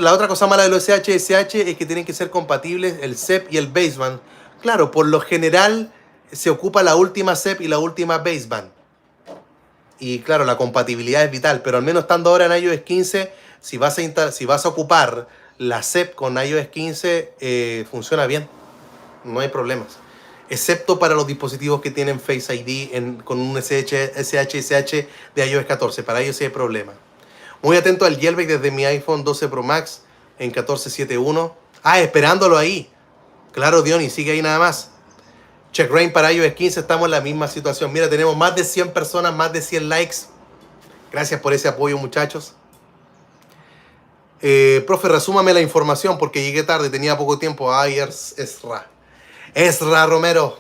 La otra cosa mala de los SH es que tienen que ser compatibles el CEP y el baseband. Claro, por lo general se ocupa la última CEP y la última baseband. Y claro, la compatibilidad es vital, pero al menos estando ahora en iOS 15, si vas a ocupar la CEP con iOS 15, funciona bien. No hay problemas. Excepto para los dispositivos que tienen Face ID con un SHSH de iOS 14. Para ellos sí hay problema. Muy atento al Jailbreak desde mi iPhone 12 Pro Max en 14.7.1. Ah, esperándolo ahí. Claro, Diony, sigue ahí nada más. CheckRain para iOS 15, estamos en la misma situación. Mira, tenemos más de 100 personas, más de 100 likes. Gracias por ese apoyo, muchachos. Profe, resúmame la información porque llegué tarde, tenía poco tiempo. Ay, Esra Romero.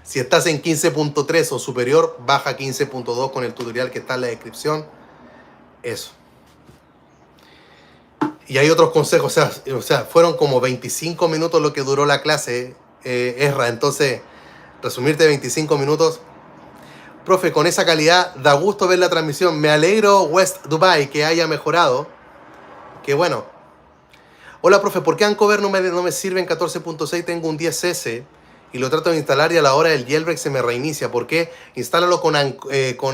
Si estás en 15.3 o superior, baja 15.2 con el tutorial que está en la descripción. Eso. Y hay otros consejos, o sea, fueron como 25 minutos lo que duró la clase, Esra. Entonces, resumirte 25 minutos. Profe, con esa calidad da gusto ver la transmisión. Me alegro, West Dubai, que haya mejorado. Qué bueno. Hola, profe, ¿por qué Uncover no me sirve en 14.6? Tengo un 10S y lo trato de instalar y a la hora del jailbreak se me reinicia. ¿Por qué? Instálalo con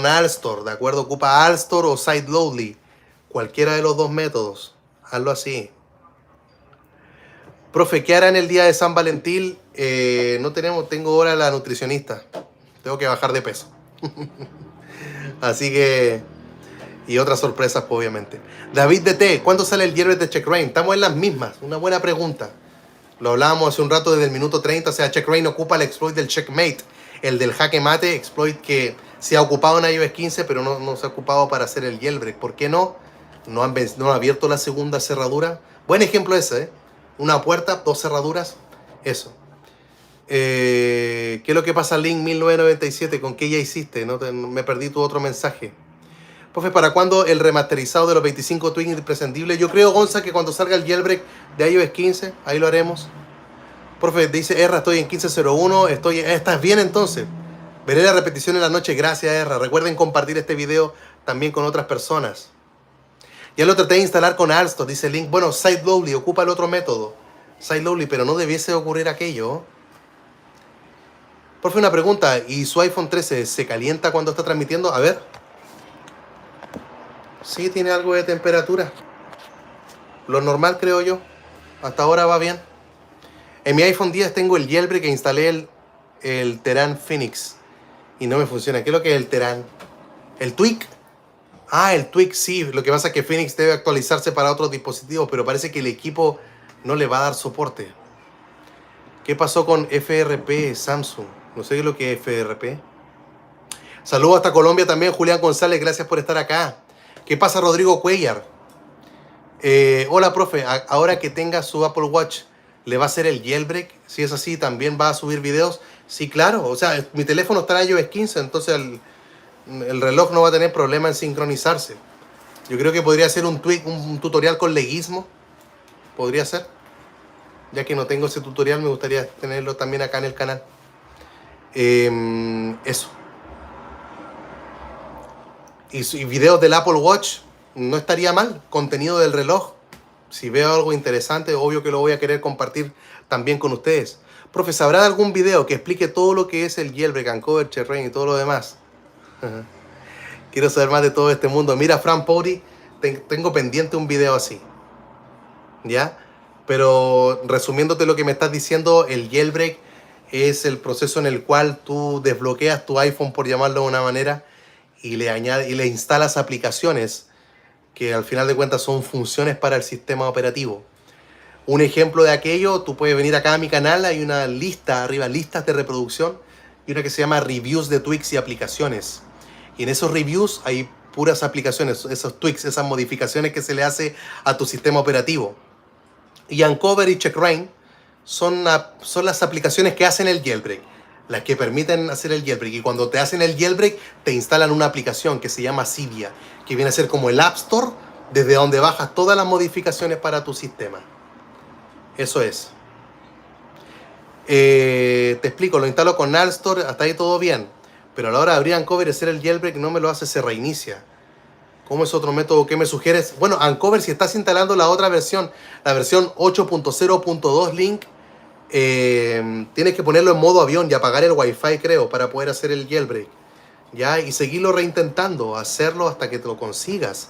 Alstor, ¿de acuerdo? Ocupa Alstor o Sideloadly. Cualquiera de los dos métodos. Hazlo así. Profe, ¿qué hará en el día de San Valentín? Tengo ahora la nutricionista. Tengo que bajar de peso. Así que... Y otras sorpresas, pues, obviamente. David DT, ¿cuándo sale el jailbreak de CheckRain? Estamos en las mismas. Una buena pregunta. Lo hablábamos hace un rato desde el minuto 30. O sea, CheckRain ocupa el exploit del Checkmate. El del jaque mate, exploit que se ha ocupado en iOS 15, pero no se ha ocupado para hacer el jailbreak. ¿Por qué no? No han abierto la segunda cerradura. Buen ejemplo ese, ¿eh? Una puerta, dos cerraduras. Eso. ¿Qué es lo que pasa, Link 1997? ¿Con qué ya hiciste? Me perdí tu otro mensaje. Profe, ¿para cuándo el remasterizado de los 25 tweaks imprescindibles? Yo creo, Gonza, que cuando salga el jailbreak de iOS 15, ahí lo haremos. Profe, dice Erra, estoy en 15.01, ¿estás bien entonces? Veré la repetición en la noche, gracias Erra. Recuerden compartir este video también con otras personas. Ya lo traté de instalar con Alstor, dice Link. Bueno, Sideloadly, ocupa el otro método. Sideloadly, pero no debiese ocurrir aquello. Profe, una pregunta, ¿y su iPhone 13 se calienta cuando está transmitiendo? A ver. Sí, tiene algo de temperatura. Lo normal, creo yo. Hasta ahora va bien. En mi iPhone 10 tengo el jailbreak que instalé el Terán Phoenix. Y no me funciona. ¿Qué es lo que es el Terán? ¿El tweak? Ah, el tweak sí. Lo que pasa es que Phoenix debe actualizarse para otros dispositivos, pero parece que el equipo no le va a dar soporte. ¿Qué pasó con FRP Samsung? No sé qué es lo que es FRP. Saludos hasta Colombia también, Julián González. Gracias por estar acá. ¿Qué pasa, Rodrigo Cuellar? Hola, profe. Ahora que tenga su Apple Watch, ¿le va a hacer el jailbreak? Si es así, ¿también va a subir videos? Sí, claro. O sea, mi teléfono está en iOS 15, entonces el reloj no va a tener problema en sincronizarse. Yo creo que podría ser un tutorial con leguismo. Podría ser. Ya que no tengo ese tutorial, me gustaría tenerlo también acá en el canal. Eso. Y videos del Apple Watch, no estaría mal. Contenido del reloj. Si veo algo interesante, obvio que lo voy a querer compartir también con ustedes. Profe, ¿sabrá de algún video que explique todo lo que es el jailbreak, Uncover, CheckRain y todo lo demás? Quiero saber más de todo este mundo. Mira, Fran Pori, tengo pendiente un video así. ¿Ya? Pero resumiéndote lo que me estás diciendo, el jailbreak es el proceso en el cual tú desbloqueas tu iPhone, por llamarlo de una manera, y le instalas aplicaciones que al final de cuentas son funciones para el sistema operativo. Un ejemplo de aquello, tú puedes venir acá a mi canal, hay una lista arriba, listas de reproducción, y una que se llama reviews de tweaks y aplicaciones. Y en esos reviews hay puras aplicaciones, esos tweaks, esas modificaciones que se le hace a tu sistema operativo. Y Uncover y CheckRain son las aplicaciones que hacen el jailbreak, las que permiten hacer el jailbreak. Y cuando te hacen el jailbreak, te instalan una aplicación que se llama Cydia, que viene a ser como el App Store desde donde bajas todas las modificaciones para tu sistema. Eso es. Te explico, lo instalo con Alstor, hasta ahí todo bien. Pero a la hora de abrir Uncover y hacer el jailbreak no me lo hace, se reinicia. ¿Cómo es otro método que me sugieres? Bueno, Uncover, si estás instalando la otra versión, la versión 8.0.2 Link, tienes que ponerlo en modo avión y apagar el Wi-Fi, creo, para poder hacer el jailbreak. ¿Ya? Y seguirlo reintentando, hacerlo hasta que te lo consigas.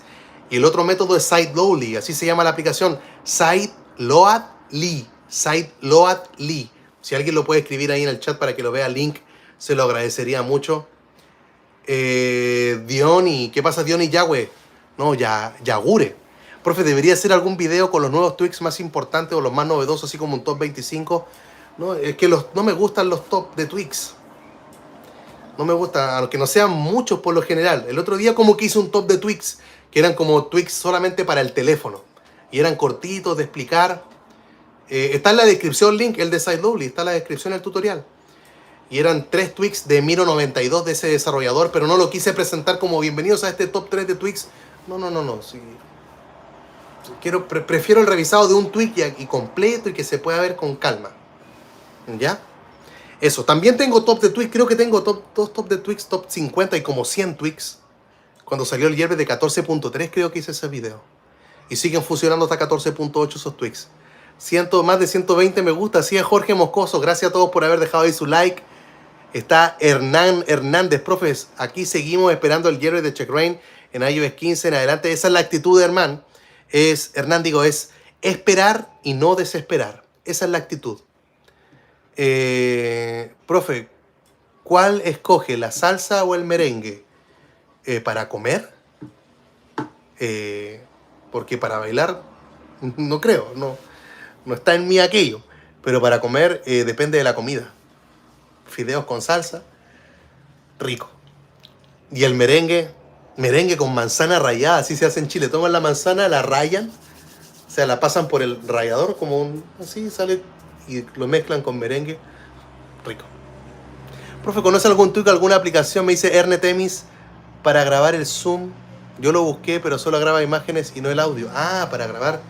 Y el otro método es Sideloadly, así se llama la aplicación, Sideloadly. Sideloadly. Si alguien lo puede escribir ahí en el chat para que lo vea el link, se lo agradecería mucho. Diony, ¿qué pasa Diony Yahweh? No, Yagure. Profe, debería hacer algún video con los nuevos tweaks más importantes o los más novedosos, así como un top 25. No, es que no me gustan los top de tweaks. No me gusta, aunque no sean muchos por lo general. El otro día como que hice un top de tweaks, que eran como tweaks solamente para el teléfono. Y eran cortitos de explicar. Está en la descripción link, el de Sideloadly, está en la descripción del tutorial. Y eran 3 tweaks de Miro 92 de ese desarrollador, pero no lo quise presentar como bienvenidos a este top 3 de tweaks. No. Sí. Prefiero el revisado de un tweak y completo y que se pueda ver con calma. ¿Ya? Eso. También tengo top de tweaks. Creo que tengo dos top de tweaks, top 50 y como 100 tweaks. Cuando salió el jailbreak de 14.3 creo que hice ese video. Y siguen funcionando hasta 14.8 esos tweaks. Más de 120 me gusta. Así es Jorge Moscoso. Gracias a todos por haber dejado ahí su like. Está Hernán Hernández, profes. Aquí seguimos esperando el jailbreak de Checkra1n en iOS 15 en adelante. Esa es la actitud de Hernán. Es esperar y no desesperar. Esa es la actitud. Profe, ¿cuál escoge, la salsa o el merengue? ¿Para comer? Porque para bailar no creo, no está en mí aquello. Pero para comer depende de la comida. Fideos con salsa, rico. Y el merengue con manzana rallada, así se hace en Chile. Toman la manzana, la rayan, o sea, la pasan por el rallador así sale y lo mezclan con merengue, rico. Profe, ¿conoce algún truco, alguna aplicación? Me dice Ernetemis para grabar el Zoom. Yo lo busqué, pero solo graba imágenes y no el audio. Para grabar.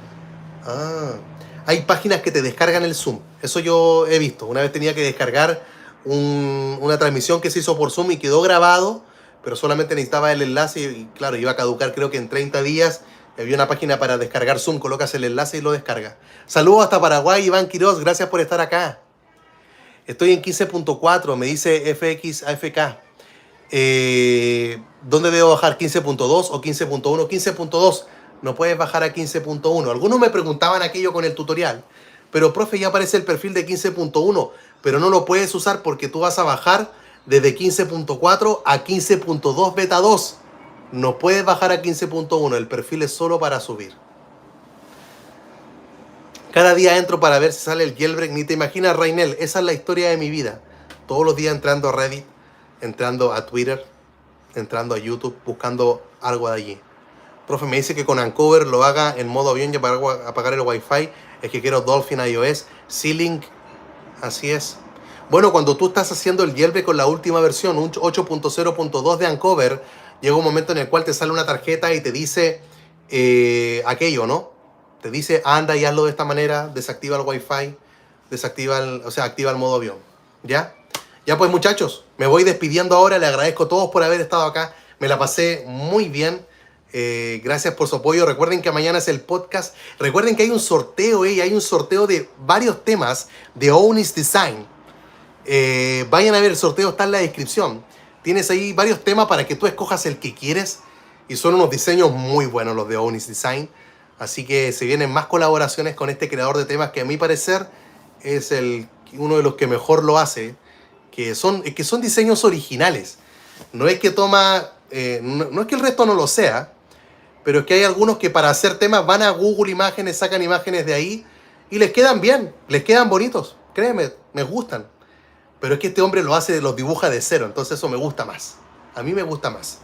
Hay páginas que te descargan el Zoom. Eso yo he visto. Una vez tenía que descargar una transmisión que se hizo por Zoom y quedó grabado, pero solamente necesitaba el enlace y claro, iba a caducar creo que en 30 días. Había una página para descargar Zoom, colocas el enlace y lo descarga. Saludos hasta Paraguay, Iván Quiroz, gracias por estar acá. Estoy en 15.4, me dice FXAFK. ¿Dónde debo bajar? ¿15.2 o 15.1? 15.2, no puedes bajar a 15.1. Algunos me preguntaban aquello con el tutorial, pero profe, ya aparece el perfil de 15.1, pero no lo puedes usar porque tú vas a bajar desde 15.4 a 15.2 beta 2. No puedes bajar a 15.1, el perfil es solo para subir. Cada día entro para ver si sale el jailbreak. Ni te imaginas, Rainel, esa es la historia de mi vida. Todos los días entrando a Reddit, entrando a Twitter, entrando a YouTube, buscando algo de allí. Profe, me dice que con Uncover lo haga en modo avión y apagar el Wi-Fi. Es que quiero Dolphin iOS, C-Link. Así es. Bueno, cuando tú estás haciendo el jailbreak con la última versión, un 8.0.2 de Uncover, llega un momento en el cual te sale una tarjeta y te dice aquello, ¿no? Te dice, anda y hazlo de esta manera, desactiva el Wi-Fi, activa el modo avión. ¿Ya? Ya pues, muchachos, me voy despidiendo ahora. Le agradezco a todos por haber estado acá. Me la pasé muy bien. Gracias por su apoyo. Recuerden que mañana es el podcast. Recuerden que hay un sorteo, hay un sorteo de varios temas de Onyx Design. Vayan a ver, el sorteo está en la descripción. Tienes ahí varios temas para que tú escojas el que quieres. Y son unos diseños muy buenos los de Onyx Design. Así que se vienen más colaboraciones con este creador de temas que a mi parecer es uno de los que mejor lo hace. Que son diseños originales. No es que no es que el resto no lo sea. Pero es que hay algunos que para hacer temas van a Google Imágenes, sacan imágenes de ahí y les quedan bien, les quedan bonitos. Créeme, me gustan. Pero es que este hombre los dibuja de cero, entonces eso me gusta más. A mí me gusta más.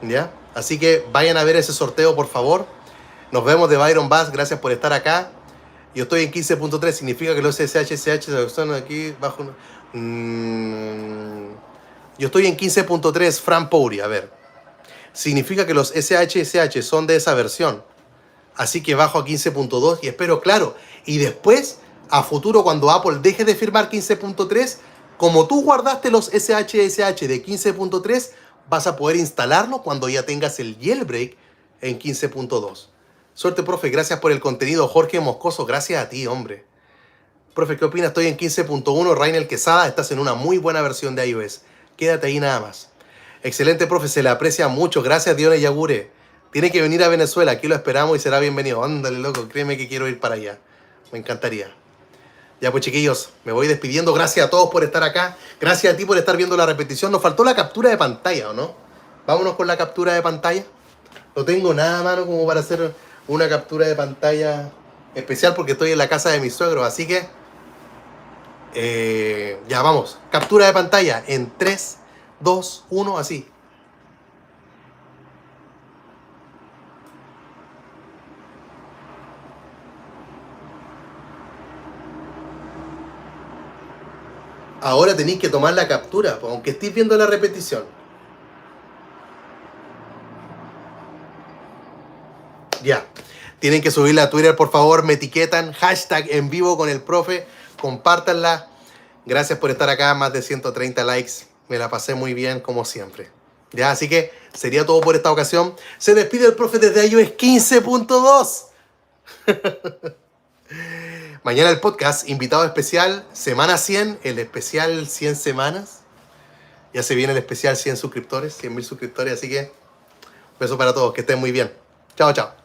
¿Ya? Así que vayan a ver ese sorteo, por favor. Nos vemos de Byron Bass, gracias por estar acá. Yo estoy en 15.3, significa que los SSH están aquí bajo. Yo estoy en 15.3, Fran Pouri, a ver. significa que los SHSH son de esa versión. Así que bajo a 15.2 y espero, claro. Y después, a futuro, cuando Apple deje de firmar 15.3, como tú guardaste los SHSH de 15.3, vas a poder instalarlo cuando ya tengas el jailbreak en 15.2. Suerte, profe. Gracias por el contenido. Jorge Moscoso, gracias a ti, hombre. Profe, ¿qué opinas? Estoy en 15.1. Rainer Quesada, estás en una muy buena versión de iOS. Quédate ahí nada más. Excelente, profe. Se le aprecia mucho. Gracias, Dione Yagure. Tiene que venir a Venezuela. Aquí lo esperamos y será bienvenido. Ándale, loco. Créeme que quiero ir para allá. Me encantaría. Ya pues, chiquillos, me voy despidiendo. Gracias a todos por estar acá. Gracias a ti por estar viendo la repetición. Nos faltó la captura de pantalla, ¿o no? Vámonos con la captura de pantalla. No tengo nada a mano como para hacer una captura de pantalla especial porque estoy en la casa de mis suegros. Así que ya vamos. Captura de pantalla en 3, 2, 1, así. Ahora tenéis que tomar la captura, aunque estéis viendo la repetición. Ya. Tienen que subirla a Twitter, por favor. Me etiquetan. Hashtag en vivo con el profe. Compártanla. Gracias por estar acá. Más de 130 likes. Me la pasé muy bien, como siempre. Ya, así que sería todo por esta ocasión. Se despide el profe desde iOS 15.2. Mañana el podcast, invitado especial, semana 100, el especial 100 semanas. Ya se viene el especial 100 suscriptores, 100.000 suscriptores, así que beso para todos, que estén muy bien. Chao, chao.